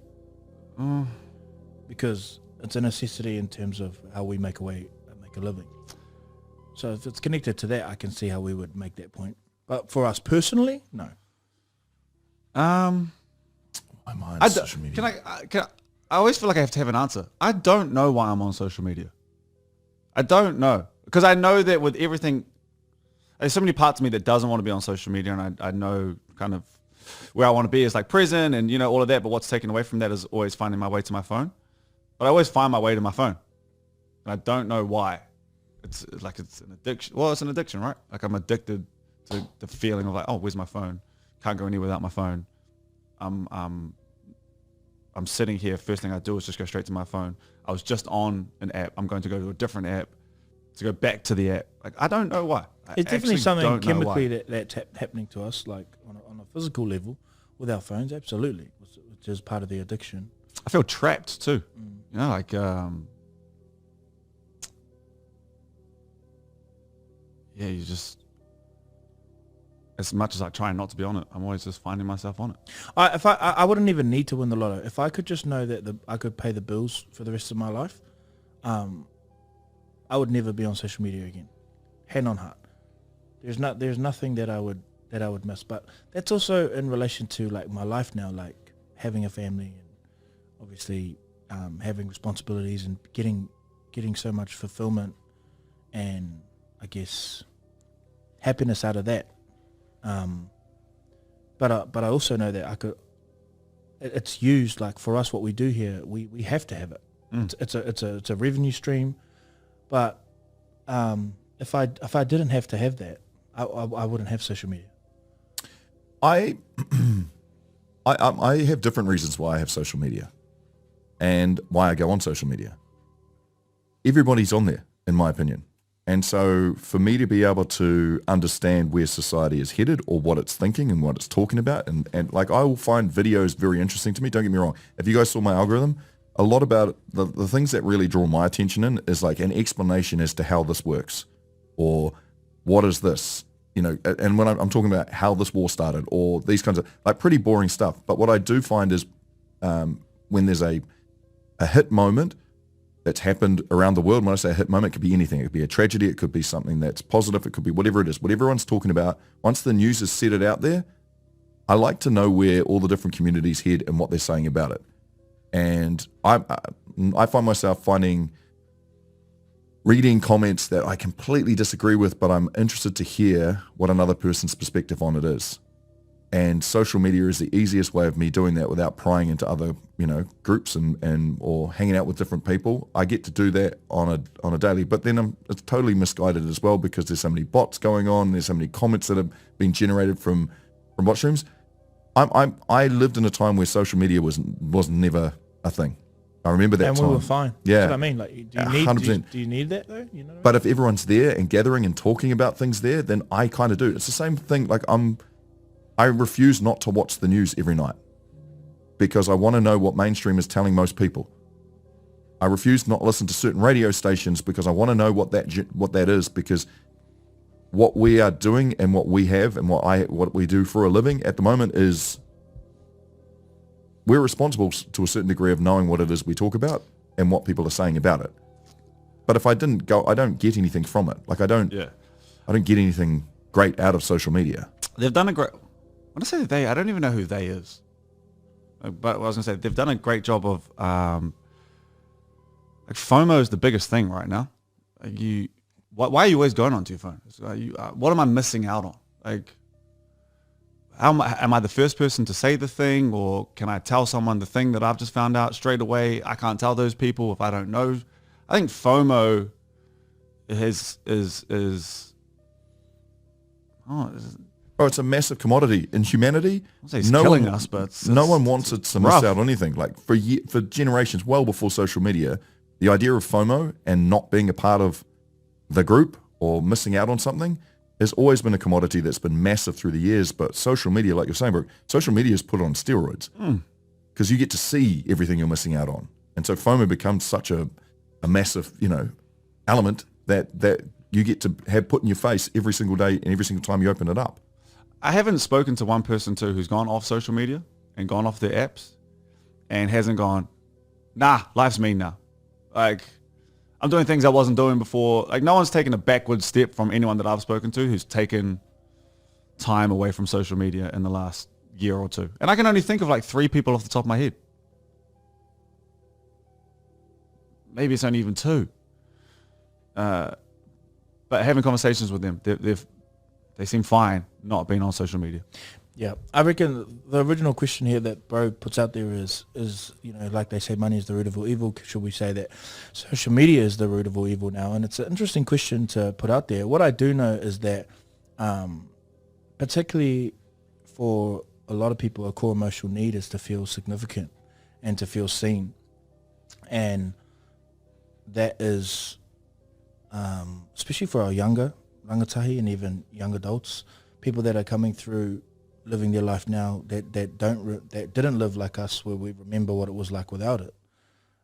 E: Because it's a necessity in terms of how we make a living. So if it's connected to that, I can see how we would make that point. But for us personally, no.
A: My mind's social media.
D: I always feel like I have to have an answer. I don't know why I'm on social media. I don't know. Because I know that with everything, there's so many parts of me that doesn't want to be on social media, and I know kind of where I want to be is like present and, you know, all of that, but what's taken away from that is always finding my way to my phone. But I always find my way to my phone. And I don't know why. It's like it's an addiction. Well, it's an addiction, right? Like I'm addicted to the feeling of like, oh, where's my phone? Can't go anywhere without my phone. I'm sitting here, first thing I do is just go straight to my phone. I was just on an app. I'm going to go to a different app to go back to the app. Like, I don't know why.
E: It's definitely something chemically that's happening to us, like on a physical level with our phones, absolutely, which is part of the addiction.
D: I feel trapped too. You know, like, yeah, you just, as much as I try not to be on it, I'm always just finding myself on it.
E: I wouldn't even need to win the lotto. If I could just know that I could pay the bills for the rest of my life, I would never be on social media again. Hand on heart. There's nothing that I would miss. But that's also in relation to like my life now, like having a family and obviously having responsibilities and getting so much fulfillment and I guess happiness out of that. But I also know that it's used like for us, what we do here, we have to have it. It's a revenue stream, but if I didn't have to have that, I wouldn't have social media.
A: I have different reasons why I have social media and why I go on social media. Everybody's on there, in my opinion. And so for me to be able to understand where society is headed or what it's thinking and what it's talking about, and like I will find videos very interesting to me. Don't get me wrong. If you guys saw my algorithm, a lot about the things that really draw my attention in is like an explanation as to how this works or what is this, you know, and when I'm talking about how this war started or these kinds of like pretty boring stuff. But what I do find is when there's a hit moment that's happened around the world. When I say a hit moment, it could be anything. It could be a tragedy. It could be something that's positive. It could be whatever it is. What everyone's talking about, once the news has set it out there, I like to know where all the different communities head and what they're saying about it. And I find myself reading comments that I completely disagree with, but I'm interested to hear what another person's perspective on it is. And social media is the easiest way of me doing that without prying into other, you know, groups and or hanging out with different people. I get to do that on a daily, but then it's totally misguided as well because there's so many bots going on. There's so many comments that have been generated from bot streams. I lived in a time where social media was never a thing. I remember that time.
E: And we were fine.
A: Yeah.
E: That's what I mean. Like, do you need that though? You know.
A: But if everyone's there and gathering and talking about things there, then I kind of do. It's the same thing. Like I refuse not to watch the news every night because I want to know what mainstream is telling most people. I refuse not to listen to certain radio stations because I want to know what that is, because what we are doing and what we have and what we do for a living at the moment is we're responsible to a certain degree of knowing what it is we talk about and what people are saying about it. But if I didn't go, I don't get anything from it. Like I don't get anything great out of social media.
D: They've done a great. When I say they, I don't even know who they is. But I was gonna say they've done a great job of like FOMO is the biggest thing right now. Like why are you always going onto your phone? It's like what am I missing out on? Like, am I the first person to say the thing, or can I tell someone the thing that I've just found out straight away? I can't tell those people if I don't know. I think FOMO is
A: it's a massive commodity in humanity.
D: It's killing us, but
A: no one wants it to miss
D: rough.
A: out on anything. Like for generations, well before social media, the idea of FOMO and not being a part of the group or missing out on something has always been a commodity that's been massive through the years. But social media, like you're saying, Brooke, social media is put on steroids because you get to see everything you're missing out on, and so FOMO becomes such a massive, element that you get to have put in your face every single day and every single time you open it up.
D: I haven't spoken to one person too who's gone off social media and gone off their apps and hasn't gone, nah, life's mean now. Like, I'm doing things I wasn't doing before. Like, no one's taken a backward step from anyone that I've spoken to who's taken time away from social media in the last year or two. And I can only think of like 3 people off the top of my head. Maybe it's only even 2. But having conversations with them, they seem fine not being on social media.
E: Yeah, I reckon the original question here that Bro puts out there is like they say, money is the root of all evil. Should we say that social media is the root of all evil now? And it's an interesting question to put out there. What I do know is that, particularly for a lot of people, a core emotional need is to feel significant and to feel seen, and that is, especially for our younger rangatahi and even young adults, people that are coming through living their life now that didn't live like us, where we remember what it was like without it.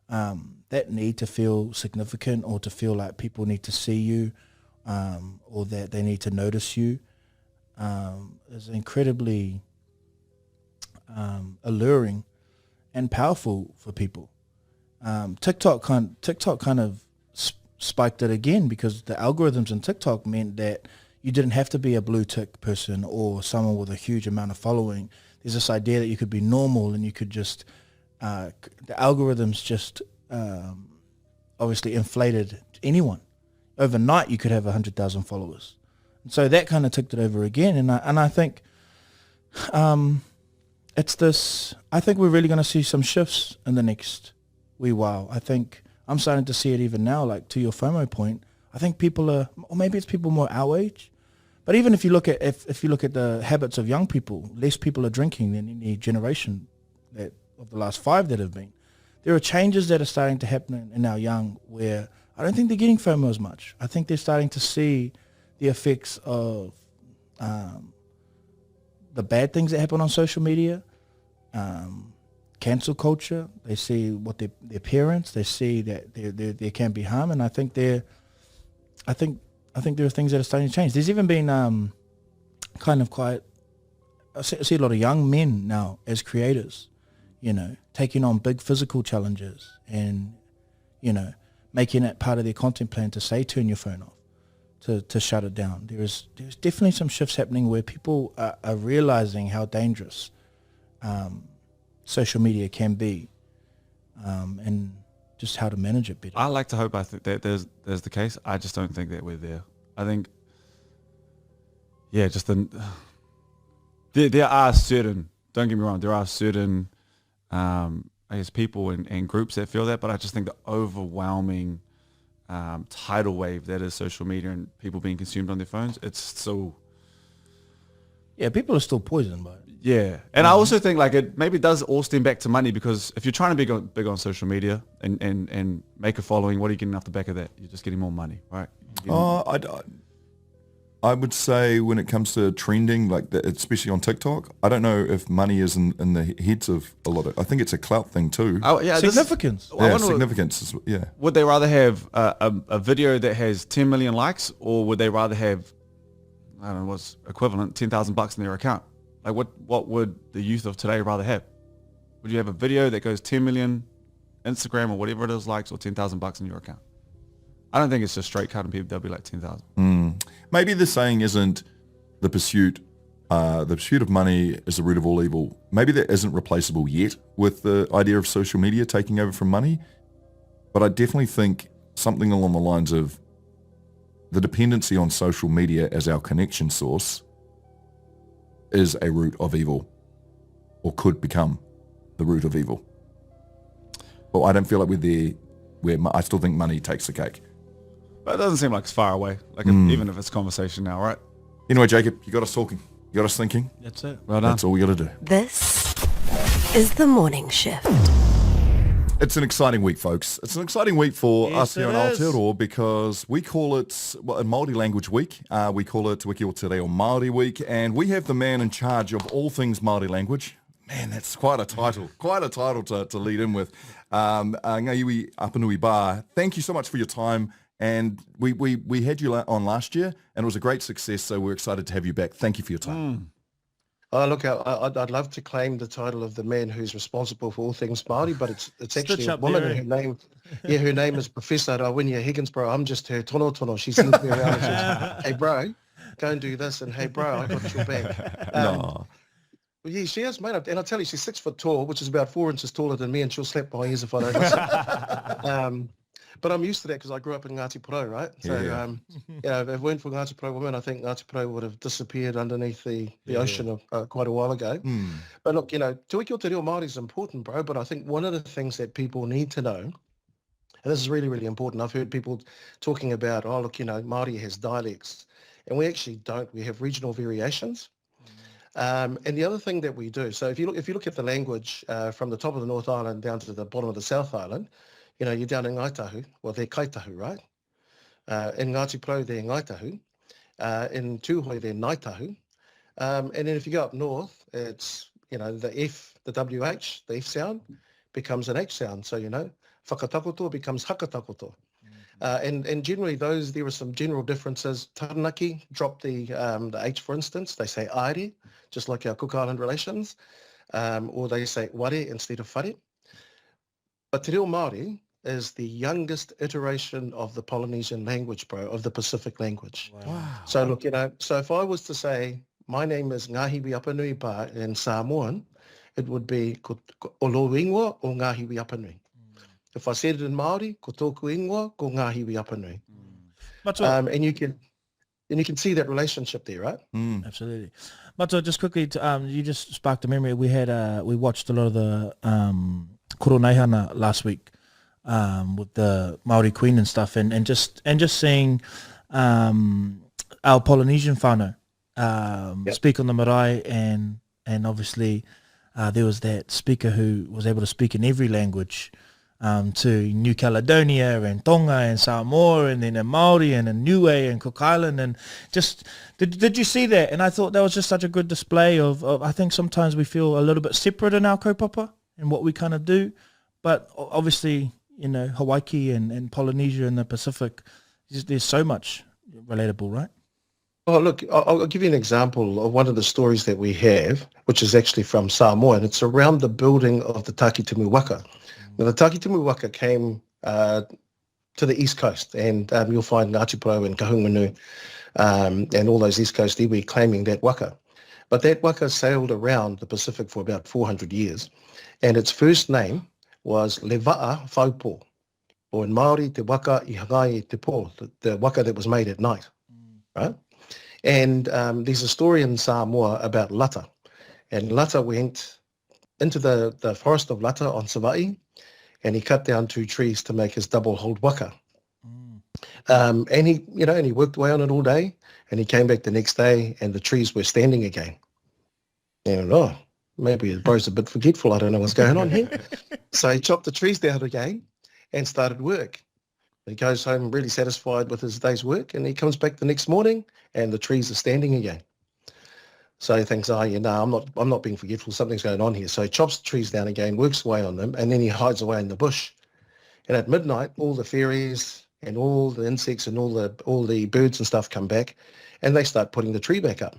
E: That need to feel significant, or to feel like people need to see you, or that they need to notice you, is incredibly alluring and powerful for people. TikTok kind of spiked it again, because the algorithms in TikTok meant that you didn't have to be a blue tick person or someone with a huge amount of following. There's this idea that you could be normal and you could just, the algorithms just obviously inflated anyone. Overnight you could have 100,000 followers. And so that kind of ticked it over again. And I think it's this, I think we're really going to see some shifts in the next wee while. I think I'm starting to see it even now, like to your FOMO point. I think people are, or maybe it's people more our age, but even if you look at if you look at the habits of young people, less people are drinking than any generation that of the last 5 that have been. There are changes that are starting to happen in our young, where I don't think they're getting FOMO as much. I think they're starting to see the effects of the bad things that happen on social media, cancel culture. They see what their parents, they see that there can be harm, and I think there are things that are starting to change. There's even been kind of quite, I see a lot of young men now as creators, taking on big physical challenges and, making it part of their content plan to say turn your phone off, to shut it down. There's definitely some shifts happening where people are realizing how dangerous social media can be, and just how to manage it better.
D: I like to hope that there's the case. I just don't think that we're there. I think, just there are certain, don't get me wrong, there are certain, I guess, people and groups that feel that, but I just think the overwhelming tidal wave that is social media and people being consumed on their phones, it's so...
E: Yeah, people are still poisoned by it.
D: Yeah, and I also think like it maybe does all stem back to money, because if you're trying to be big on social media and make a following, what are you getting off the back of that? You're just getting more money, right?
A: I would say when it comes to trending, like that, especially on TikTok, I don't know if money is in the heads of a lot of. I think it's a clout thing too.
D: Oh yeah,
E: significance.
A: Significance. Yeah.
D: Would they rather have a video that has 10 million likes, or would they rather have, I don't know what's equivalent, $10,000 in their account? Like what would the youth of today rather have? Would you have a video that goes 10 million Instagram or whatever it is likes, or $10,000 in your account? I don't think it's just straight cut and people, they'll be like 10,000.
A: Maybe the saying isn't the pursuit The pursuit of money is the root of all evil. Maybe that isn't replaceable yet with the idea of social media taking over from money, but I definitely think something along the lines of the dependency on social media as our connection source is a root of evil, or could become the root of evil. But I don't feel like we're there where I still think money takes the cake.
D: But it doesn't seem like it's far away, like even if it's conversation now, right?
A: Anyway, Jacob, you got us talking. You got us thinking.
E: That's it.
D: Well done.
A: That's all we got to do.
H: This is the morning shift.
A: It's an exciting week, folks. It's an exciting week for us here in Aotearoa because we call it, well, in Māori Language Week, we call it Wiki o Te Reo Māori Week, and we have the man in charge of all things Māori language. Man, that's quite a title to lead in with. Ngā iwi Apanui Ba, thank you so much for your time, and we had you on last year, and it was a great success, so we're excited to have you back. Thank you for your time.
I: Oh, look, I'd love to claim the title of the man who's responsible for all things Māori, but it's actually a woman, her name is Professor Rawinia Higginsborough. I'm just her tono. She sends me around and says, hey, bro, go and do this, and hey, bro, I got your back.
A: No.
I: Well, yeah, she is, mate. And I tell you, she's 6 foot tall, which is about 4 inches taller than me, and she'll slap my ears if I don't listen. But I'm used to that because I grew up in Ngāti Porou, right? So, if it weren't for Ngāti Porou women, I think Ngāti Porou would have disappeared underneath the ocean quite a while ago. But look, Te Wiki o Te Reo Māori is important, bro, but I think one of the things that people need to know, and this is really, really important, I've heard people talking about, Māori has dialects, and we actually don't. We have regional variations. And the other thing that we do, so if you look at the language from the top of the North Island down to the bottom of the South Island, you're down in Ngaitahu, well, they're Kaitahu, right? In Ngāti Porou, they're Ngaitahu. In Tūhoe, they're Ngaitahu. And then if you go up north, it's, the F, the WH, the F sound becomes an H sound. So, whakatakoto becomes hakatakoto. And generally there are some general differences. Taranaki drop the H, for instance. They say aere, just like our Cook Island relations, or they say ware instead of whare. But Te Reo Māori is the youngest iteration of the Polynesian language, bro, of the Pacific language. Wow. So look, so if I was to say, my name is Ngahiwi Apanui Pa in Samoan, it would be Olo Ingoa o Ngahiwi Apanui. If I said it in Māori, ko tōku ingoa, ko Ngahiwi Apanui. And you can see that relationship there, right?
E: Absolutely. Mato, just quickly, you just sparked a memory. We watched a lot of the Koro Neihana last week with the Maori Queen and stuff, and just seeing our Polynesian whānau speak on the marae, and obviously there was that speaker who was able to speak in every language to New Caledonia and Tonga and Samoa, and then in Māori and in Niue and Cook Island, and just did you see that? And I thought that was just such a good display of I think sometimes we feel a little bit separate in our kaupapa and what we kind of do, but obviously Hawaii and Polynesia and the Pacific, there's so much relatable, right?
I: Oh, look, I'll give you an example of one of the stories that we have, which is actually from Samoa, and it's around the building of the Takitimu Waka. Now, the Takitimu Waka came to the East Coast, and you'll find Ngāti Porou and Kahungunu and all those East Coast iwi claiming that waka. But that waka sailed around the Pacific for about 400 years, and its first name was Leva'a Whaupo, or in Māori, te waka I hangai te pō, the waka that was made at night, right? And there's a story in Samoa about Lata, and Lata went into the forest of Lata on Savaii, and he cut down 2 trees to make his double-holed waka. And he worked away on it all day, and he came back the next day, and the trees were standing again. And maybe the bro's a bit forgetful. I don't know what's going on here. So he chopped the trees down again and started work. He goes home really satisfied with his day's work, and he comes back the next morning, and the trees are standing again. So he thinks, I'm not being forgetful. Something's going on here. So he chops the trees down again, works away on them, and then he hides away in the bush. And at midnight, all the fairies and all the insects and all the birds and stuff come back, and they start putting the tree back up.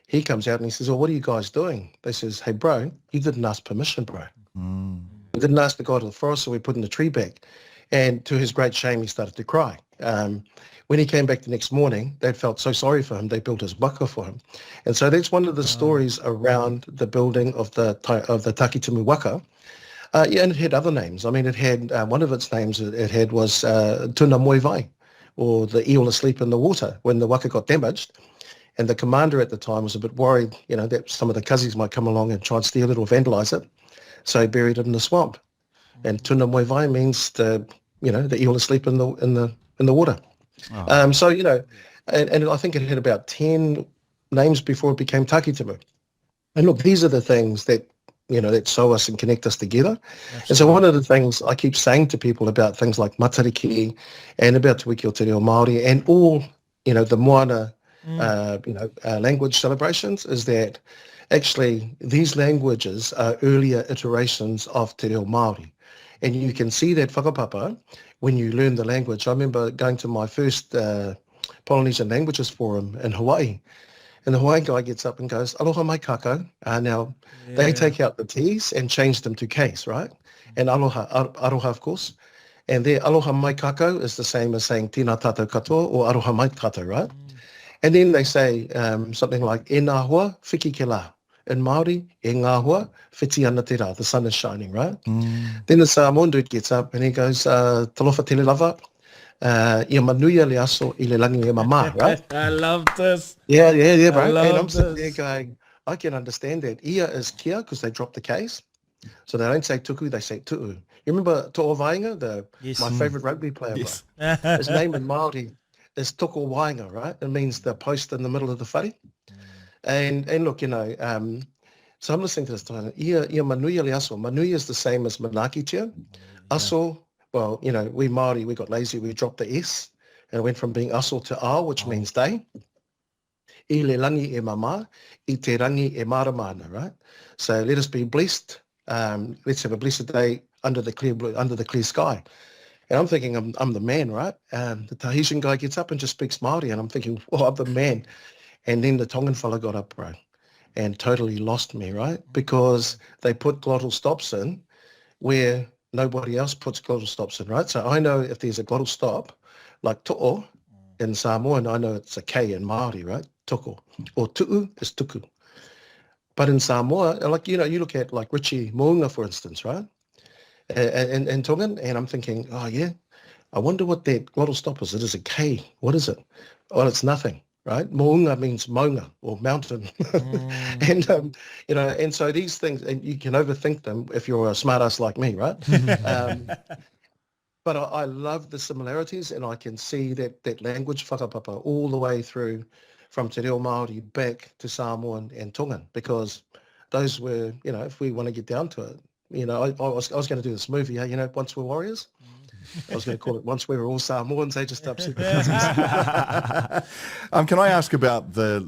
I: He comes out and he says, what are you guys doing? They says, hey, bro, you didn't ask permission, bro. You didn't ask the god of the forest, so we're putting the tree back. And to his great shame, he started to cry. When he came back the next morning, they felt so sorry for him, they built his waka for him. And so that's one of the stories around the building of the Takitimu waka. Yeah, and it had other names. I mean, it had one of its names it had was Tuna Moi Vai, or the eel asleep in the water, when the waka got damaged. And the commander at the time was a bit worried, that some of the Kazis might come along and try and steal it or vandalise it. So he buried it in the swamp. And Tuna Moi Vai means the eel asleep in the water. So, and I think it had about 10 names before it became Takitimu. And look, these are the things that, that sew us and connect us together. Absolutely. And so one of the things I keep saying to people about things like matariki and about Te Wiki o Te Reo Māori and all, the moana, language celebrations is that actually these languages are earlier iterations of Te Reo Māori. And you can see that whakapapa when you learn the language. I remember going to my first Polynesian Languages Forum in Hawaii. And the Hawaiian guy gets up and goes, aloha mai kako. Now, they take out the T's and change them to K's, right? And aloha, aroha, of course. And their aloha mai kako is the same as saying tina tātou katoa or aroha mai tātou, right? And then they say something like, e ngā hoa, whiki ke la. In Māori, e ngā hoa, whiti ana te rā, the sun is shining, right? Then the Samoan dude gets up and he goes, talofa tele lava, ia manuia le aso I le langi e mama, right?
E: I love this.
I: Yeah, bro. And I'm sitting there going, I can understand that. Ia is kia because they drop the K's. So they don't say tuku, they say tu'u. You remember To'o Vainga, my favourite rugby player,
A: Yes.
I: bro? His name in Māori is Toko Wainga, right? It means the post in the middle of the whare. And look, so I'm listening to this time. Ia manuia le aso. Manuia is the same as manakitia. Aso, well, we Māori, we got lazy, we dropped the S, and it went from being aso to a, which means day. I le langi e mama, I te rangi e maramana, right? So let us be blessed. Let's have a blessed day under the clear sky. And I'm thinking I'm the man, right? The Tahitian guy gets up and just speaks Māori, and I'm thinking, I'm the man. And then the Tongan fella got up, bro, and totally lost me, right? Because they put glottal stops in where nobody else puts glottal stops in, right? So I know if there's a glottal stop, like to'o in Samoan, I know it's a K in Māori, right? Toko. Or tu'u is tuku. But in Samoa, like, you look at like Richie Mounga, for instance, right? And Tongan, and I'm thinking, I wonder what that glottal stop is. It is a K. What is it? Well, it's nothing. Right, Mounga means maunga or mountain, and and so these things, and you can overthink them if you're a smartass like me, right? But I love the similarities, and I can see that language whakapapa all the way through from Te Reo Māori back to Samoan and Tongan, because those were, if we want to get down to it, I was going to do this movie, Once We're Warriors. I was going to call it Once We Were All Samoans. They just upset the cousins.
A: Can I ask about the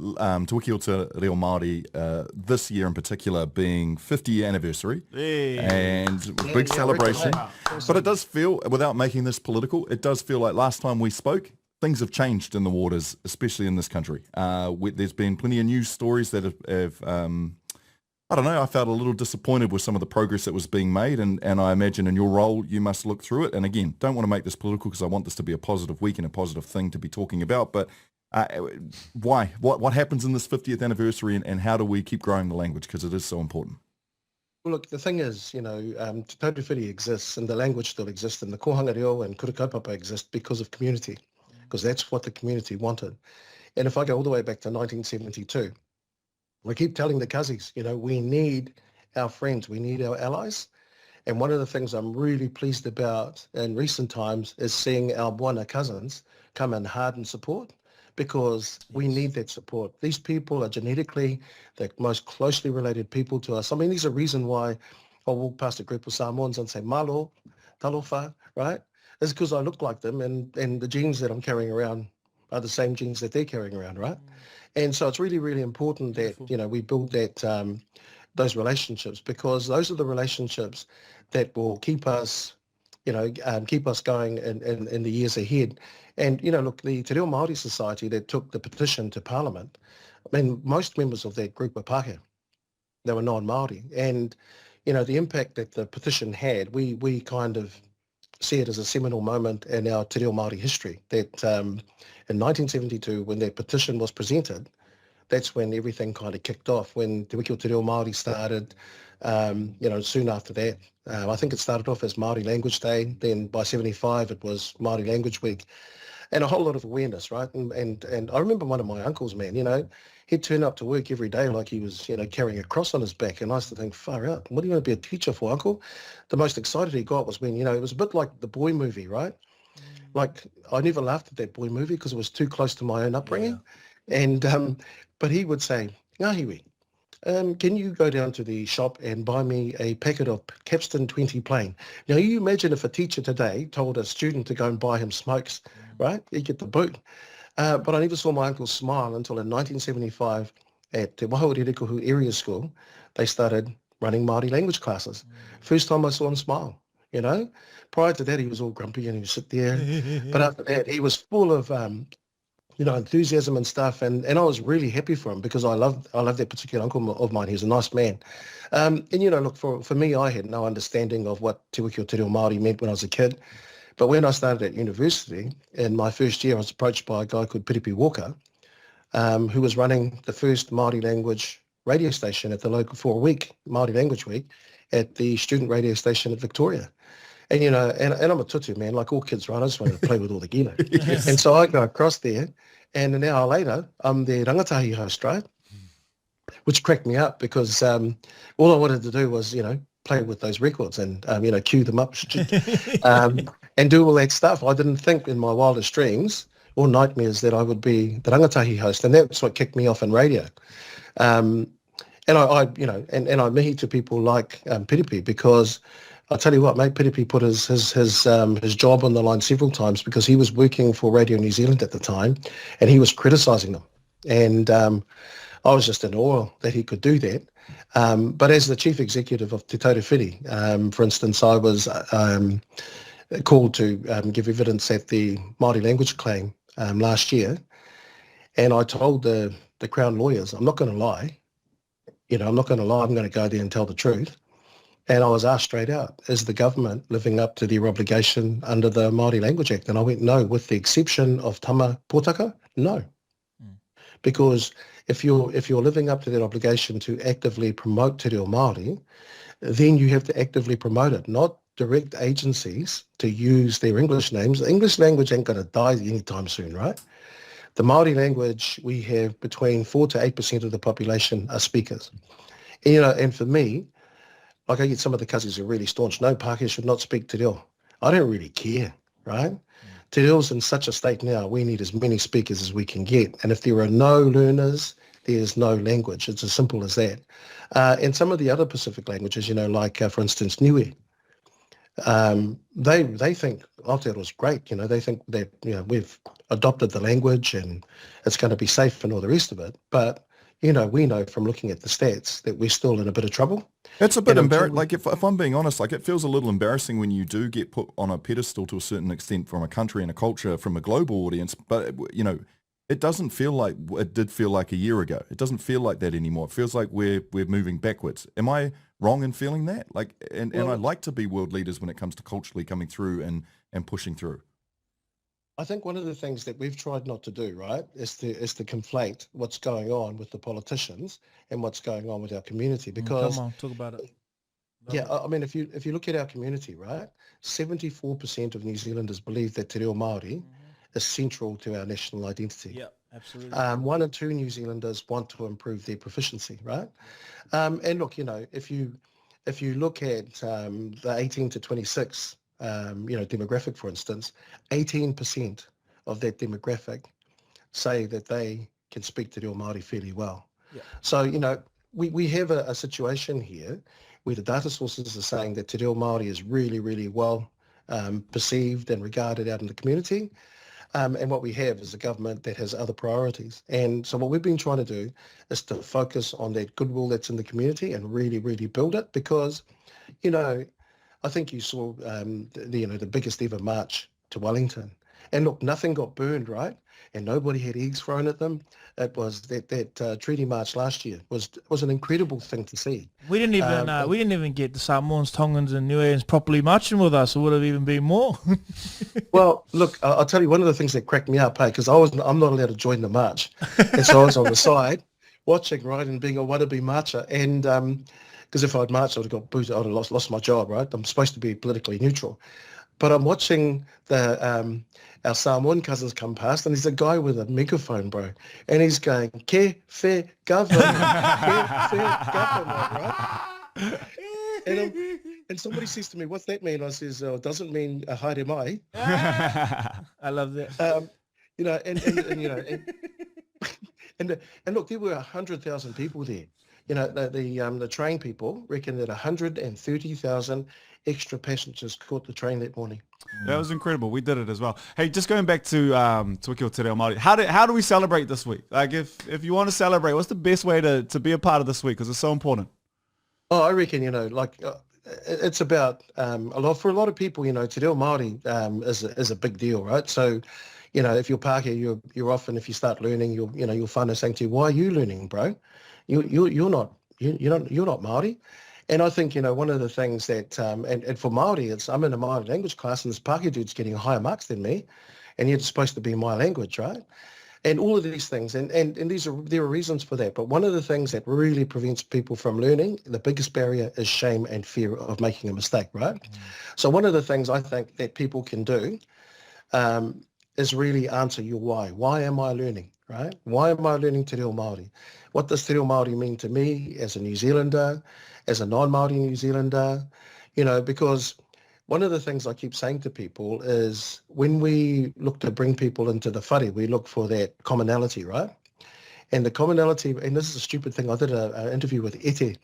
A: Te Wiki o Te Reo Māori this year in particular being 50-year anniversary and big celebration. But it does feel, without making this political, it does feel like last time we spoke, things have changed in the waters, especially in this country. There's been plenty of news stories that have I don't know, I felt a little disappointed with some of the progress that was being made, and I imagine in your role you must look through it. And again, don't want to make this political because I want this to be a positive week and a positive thing to be talking about, but why? What happens in this 50th anniversary, and how do we keep growing the language, because it is so important?
I: Well, look, the thing is, Te Tautawhiri exists and the language still exists, and the kohanga reo and kura kaupapa exist because of community, because that's what the community wanted. And if I go all the way back to 1972, we keep telling the Kazis, we need our friends, we need our allies. And one of the things I'm really pleased about in recent times is seeing our Moana cousins come in hard and support, because we need that support. These people are genetically the most closely related people to us. I mean, there's a reason why I'll walk past a group of Samoans and say, malo, talofa, right? It's because I look like them, and the genes that I'm carrying around are the same genes that they're carrying around, right? And so it's really, really important that, we build that those relationships, because those are the relationships that will keep us, keep us going in the years ahead. And, look, the Te Reo Māori Society that took the petition to Parliament, I mean, most members of that group were Pākehā. They were non-Māori. And, the impact that the petition had, we kind of see it as a seminal moment in our Te Reo Māori history, that in 1972, when that petition was presented, that's when everything kind of kicked off, when Te Wiki o Te Reo Māori started, soon after that. I think it started off as Māori Language Day, then by 75 it was Māori Language Week, and a whole lot of awareness, right? And I remember one of my uncles, man, he'd turn up to work every day like he was, carrying a cross on his back, and I used to think, far out, what do you want to be a teacher for, uncle? The most excited he got was when, it was a bit like the Boy movie, right? Like, I never laughed at that Boy movie because it was too close to my own upbringing. And but he would say, Ngahiwi, can you go down to the shop and buy me a packet of Capstan 20 plain? Now, you imagine if a teacher today told a student to go and buy him smokes, right? He'd get the boot. But I never saw my uncle smile until in 1975 at Te Wahaurerekuhu Area School, they started running Māori language classes. First time I saw him smile, Prior to that, he was all grumpy and he would sit there. But after that, he was full of enthusiasm and stuff, and I was really happy for him because I love that particular uncle of mine. He was a nice man, look, for me, I had no understanding of what Te Wiki o Te Reo Māori meant when I was a kid, but when I started at university in my first year, I was approached by a guy called Piripi Walker, who was running the first Māori language radio station at the local for a week, Māori Language Week, at the student radio station at Victoria. And, and I'm a tutu, man, like all kids, right? I just wanted to play with all the gear. Yes. And so I go across there, and an hour later, I'm the rangatahi host, right? Which cracked me up because all I wanted to do was, play with those records and, cue them up and do all that stuff. I didn't think in my wildest dreams or nightmares that I would be the rangatahi host, and that's what kicked me off in radio. And I mihi to people like Piripi because I'll tell you what, mate, Piripi put his job on the line several times because he was working for Radio New Zealand at the time, and he was criticising them. And I was just in awe that he could do that. But as the chief executive of Te Taurewhiri, for instance, I was called to give evidence at the Māori language claim last year, and I told the Crown lawyers, I'm not going to lie. I'm not going to lie. I'm going to go there and tell the truth. And I was asked straight out, is the government living up to their obligation under the Māori Language Act? And I went, no, with the exception of tama pōtaka, no. Because if you're living up to that obligation to actively promote Te Reo Māori, then you have to actively promote it, not direct agencies to use their English names. The English language ain't going to die anytime soon, right? The Māori language, we have between 4 to 8% of the population are speakers. And for me, like I get some of the cousins who are really staunch, no, Pākehā should not speak Te Reo. I don't really care, right? Te Reo's in such a state now, we need as many speakers as we can get. And if there are no learners, there's no language. It's as simple as that. And some of the other Pacific languages, like, for instance, Niue, they think Aotearoa's great. They think that, we've adopted the language and it's going to be safe and all the rest of it. But, we know from looking at the stats that we're still in a bit of trouble.
A: It's a bit embarrassing. Like, if I'm being honest, like, it feels a little embarrassing when you do get put on a pedestal to a certain extent from a country and a culture, from a global audience. But, it doesn't feel like it did feel like a year ago. It doesn't feel like that anymore. It feels like we're moving backwards. Am I wrong in feeling that? Like, and I like to be world leaders when it comes to culturally coming through and pushing through.
I: I think one of the things that we've tried not to do, right, is to conflate what's going on with the politicians and what's going on with our community. Because
E: come on, talk about it.
I: I mean, if you look at our community, right, 74% of New Zealanders believe that Te Reo Māori is central to our national identity.
E: Yeah, absolutely.
I: 1 in 2 New Zealanders want to improve their proficiency, right? And look, if you look at the 18 to 26. Demographic, for instance, 18% of that demographic say that they can speak Te Reo Māori fairly well. Yeah. So, we have a situation here where the data sources are saying that Te Reo Māori is really, really well perceived and regarded out in the community. And what we have is a government that has other priorities. And so what we've been trying to do is to focus on that goodwill that's in the community and really, really build it because, I think you saw the biggest ever march to Wellington, And look, nothing got burned, right? And nobody had eggs thrown at them. It was that treaty march last year was an incredible thing to see.
E: We didn't even get the Samoans, Tongans, and Niueans properly marching with us. It would have even been more.
I: Well, look, I'll tell you one of the things that cracked me up, hey, because I'm not allowed to join the march, and so I was on the side watching, right, and being a wannabe marcher, and because if I'd marched, I'd have got booted, I'd have lost my job, right? I'm supposed to be politically neutral, but I'm watching our Samoan cousins come past, and there's a guy with a megaphone, bro, and he's going, "Ke fe government, ke fe government," right? And somebody says to me, "What's that mean?" I says, "It doesn't mean haere mai."
E: I love that.
I: You know, and you know, and look, there were 100,000 people there. You know, the train people reckon that 130,000 extra passengers caught the train that morning.
D: That was incredible. We did it as well. Hey, just going back to Wiki o Te Reo Māori, how do we celebrate this week? Like, if you want to celebrate, what's the best way to be a part of this week? Because it's so important.
I: Oh, I reckon, you know, like it's about for a lot of people, you know, Te Reo Māori is a big deal, right? So, you know, if you're Pākehā, you're often, if you start learning, you'll find us saying to you, "Why are you learning, bro? You're not Māori." And I think, you know, one of the things that and for Māori, I'm in a Māori language class, and this Pākehā dude's getting higher marks than me, and yet it's supposed to be my language, right? And all of these things, and there are reasons for that. But one of the things that really prevents people from learning, the biggest barrier, is shame and fear of making a mistake, right? So one of the things I think that people can do is really answer your why. Why am I learning, right? Why am I learning Te Reo Māori? What does Te Reo Māori mean to me as a New Zealander, as a non-Māori New Zealander? You know, because one of the things I keep saying to people is when we look to bring people into the whare, we look for that commonality, right? And the commonality, and this is a stupid thing, I did an interview with Ete,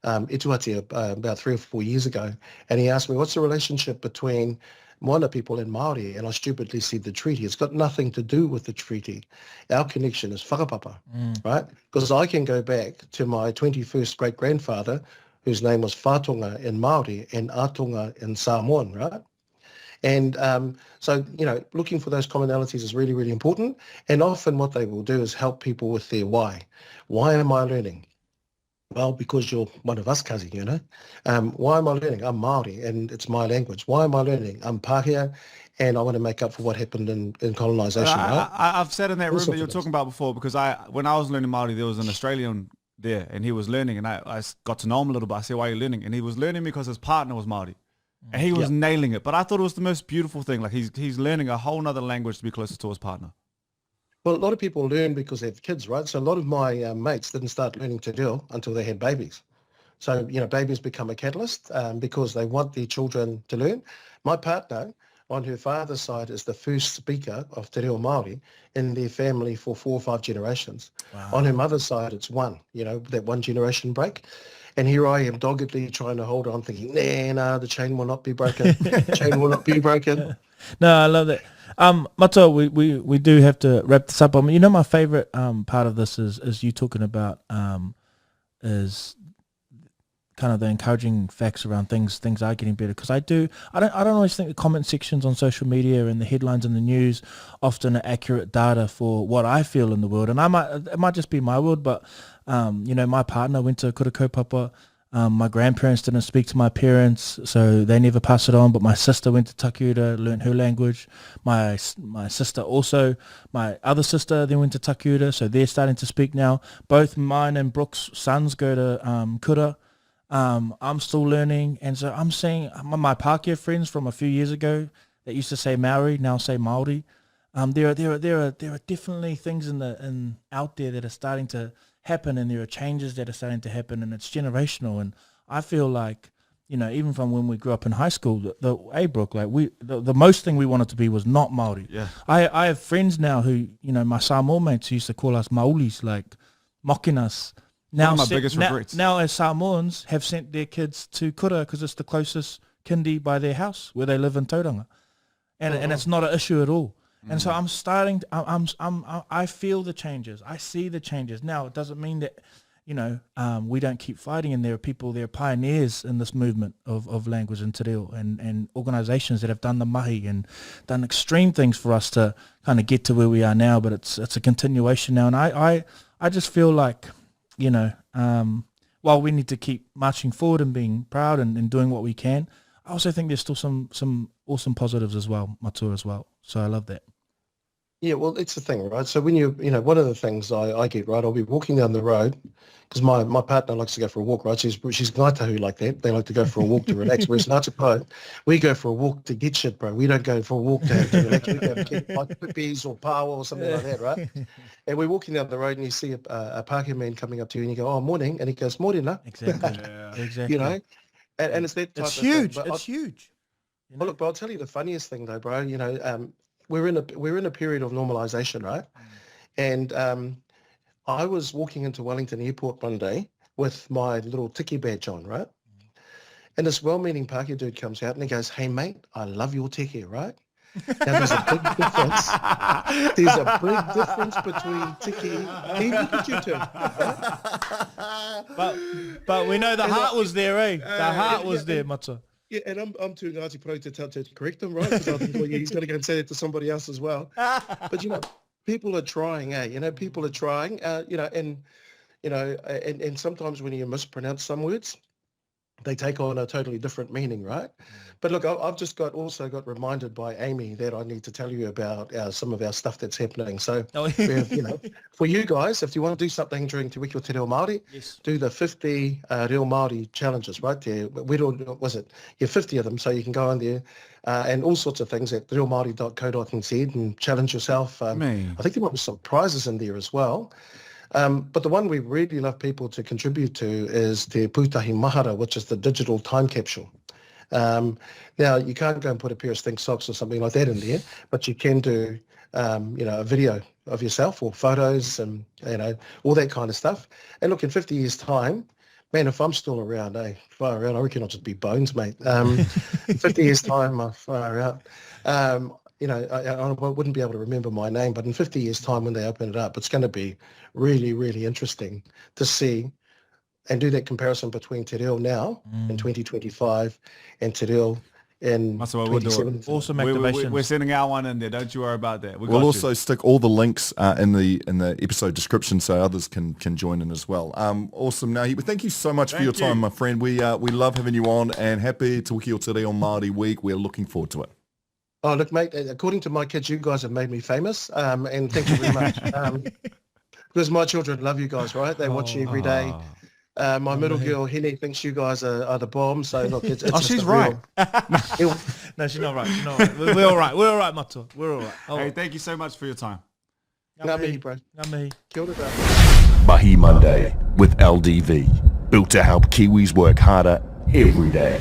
I: Etuate, about 3 or 4 years ago, and he asked me, what's the relationship between Moana people and Māori? And I stupidly said the treaty. It's got nothing to do with the treaty. Our connection is whakapapa, right? Because I can go back to my 21st great-grandfather, whose name was Whātonga in Māori and Atonga in Samoan, right? And so, you know, looking for those commonalities is really, really important. And often what they will do is help people with their why. Why am I learning? Well, because you're one of us, Kazi, you know. Why am I learning? I'm Māori and it's my language. Why am I learning? I'm Pākehā and I want to make up for what happened in colonisation, right?
D: I've sat in that room that you were talking about before, because when I was learning Māori, there was an Australian there and he was learning, and I got to know him a little bit. I said, "Why are you learning?" And he was learning because his partner was Māori. And he was nailing it. But I thought it was the most beautiful thing. Like he's learning a whole nother language to be closer to his partner.
I: Well, a lot of people learn because they have kids, right? So a lot of my mates didn't start learning Te Reo until they had babies. So, you know, babies become a catalyst because they want their children to learn. My partner, on her father's side, is the first speaker of Te Reo Māori in their family for 4 or 5 generations. Wow. On her mother's side, it's one, you know, that one generation break. And here I am doggedly trying to hold on, thinking, nah, the chain will not be broken. The chain will not be broken.
E: No, I love that. Mato, we do have to wrap this up. You know, my favorite part of this is you talking about is kind of the encouraging facts around things are getting better, because I don't always think the comment sections on social media and the headlines in the news often are accurate data for what I feel in the world. And it might just be my world, but you know, my partner went to kura kaupapa. My grandparents didn't speak to my parents, so they never passed it on. But my sister went to Takiura, learned her language. My sister also, my other sister then went to Takiura, so they're starting to speak now. Both mine and Brooke's sons go to kura. I'm still learning, and so I'm seeing my Pākehā friends from a few years ago that used to say Maori now say Māori. There are definitely things out there that are starting to happen, and there are changes that are starting to happen, and it's generational. And I feel like, you know, even from when we grew up in high school, Brooke, like the most thing we wanted to be was not Māori.
D: Yeah.
E: I have friends now who, you know, my Samoan mates who used to call us Maulis, like mocking us. Now,
D: one of my biggest regrets.
E: Now, as Samoans have sent their kids to kura because it's the closest kindy by their house where they live in Tauranga, and it's not an issue at all. And so I'm starting. I feel the changes. I see the changes. Now, it doesn't mean that, we don't keep fighting, and there are people, there are pioneers in this movement of language and te reo, and organisations that have done the mahi and done extreme things for us to kind of get to where we are now, but it's a continuation now. And I just feel like, while we need to keep marching forward and being proud and doing what we can, I also think there's still some awesome positives as well, matua as well. So I love that.
I: Yeah, well, it's the thing, right? So when one of the things I get, right, I'll be walking down the road because my partner likes to go for a walk, right? She's Ngaitahu like that. They like to go for a walk to relax. Whereas Ngāti Pro, we go for a walk to get shit, bro. We don't go for a walk to relax. We go to get like pippies or pawa or something like that, right? And we're walking down the road and you see a Pākehā man coming up to you and you go, oh, morning. And he goes, morena.
E: Exactly.
I: You know? And it's that type
E: it's
I: of
E: huge.
I: thing.
E: It's huge.
I: Well, look, but I'll tell you the funniest thing though, bro. We're in a period of normalization, right? And I was walking into Wellington Airport one day with my little tiki badge on, right? And this well-meaning Pākehā dude comes out and he goes, hey, mate, I love your tiki, right? Now, there's a big difference. There's a big difference between tiki and look at you two. Right?
E: But we know the heart was there, eh? The heart was there, Mata.
I: Yeah, and I'm too Ngāti Pro to correct him, right? Because I think, well, yeah, he's got to go and say that to somebody else as well. But, people are trying, eh? People are trying, and sometimes when you mispronounce some words, they take on a totally different meaning, right? But look, I've just also got reminded by Amy that I need to tell you about some of our stuff that's happening. So, we have, for you guys, if you want to do something during Te Wiki o Te Reo Māori, do the 50 Reo Māori challenges, right? Was it? Yeah, 50 of them. So you can go on there and all sorts of things at reomāori.co.nz and challenge yourself. I think there might be some prizes in there as well. But the one we really love people to contribute to is the Pūtahi Mahara, which is the digital time capsule. Now, you can't go and put a pair of stink socks or something like that in there, but you can do, a video of yourself or photos and, all that kind of stuff. And look, in 50 years' time, man, if I'm still around, I reckon I'll just be bones, mate. In 50 years' time, I'm far out. I wouldn't be able to remember my name, but in 50 years' time when they open it up, it's going to be really, really interesting to see and do that comparison between Te Reo now in 2025 and Te Reo in 2017.
E: Awesome activation.
D: We're sending our one in there. Don't you worry about that.
A: We'll also stick all the links in the episode description so others can join in as well. Awesome. Now, thank you so much for your time, my friend. We love having you on and happy Te Wiki o Te Reo Māori Week. We're looking forward to it.
I: Oh, look, mate, according to my kids, you guys have made me famous, and thank you very much. Because my children love you guys, right? They watch you every day. My middle girl, Henny, thinks you guys are the bomb. So, look, it's
D: she's right.
E: No, she's not right. She's not right. We're all right. We're all right, Mato. We're all right.
D: Hey, thank you so much for your time.
I: Ngā mihi, bro.
E: Ngā mihi.
I: Kia ora, bro.
C: Mahi Monday with LDV. Built to help Kiwis work harder every day.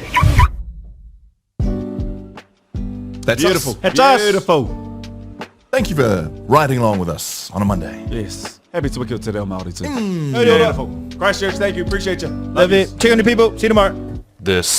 A: That's
D: beautiful.
A: Us.
E: That's
D: beautiful.
A: Thank you for riding along with us on a Monday.
D: Yes. Happy Te Wiki o Te Reo Māori too. Beautiful. Christchurch, thank you. Appreciate you.
E: Love it. Check on the people. See you tomorrow.
C: This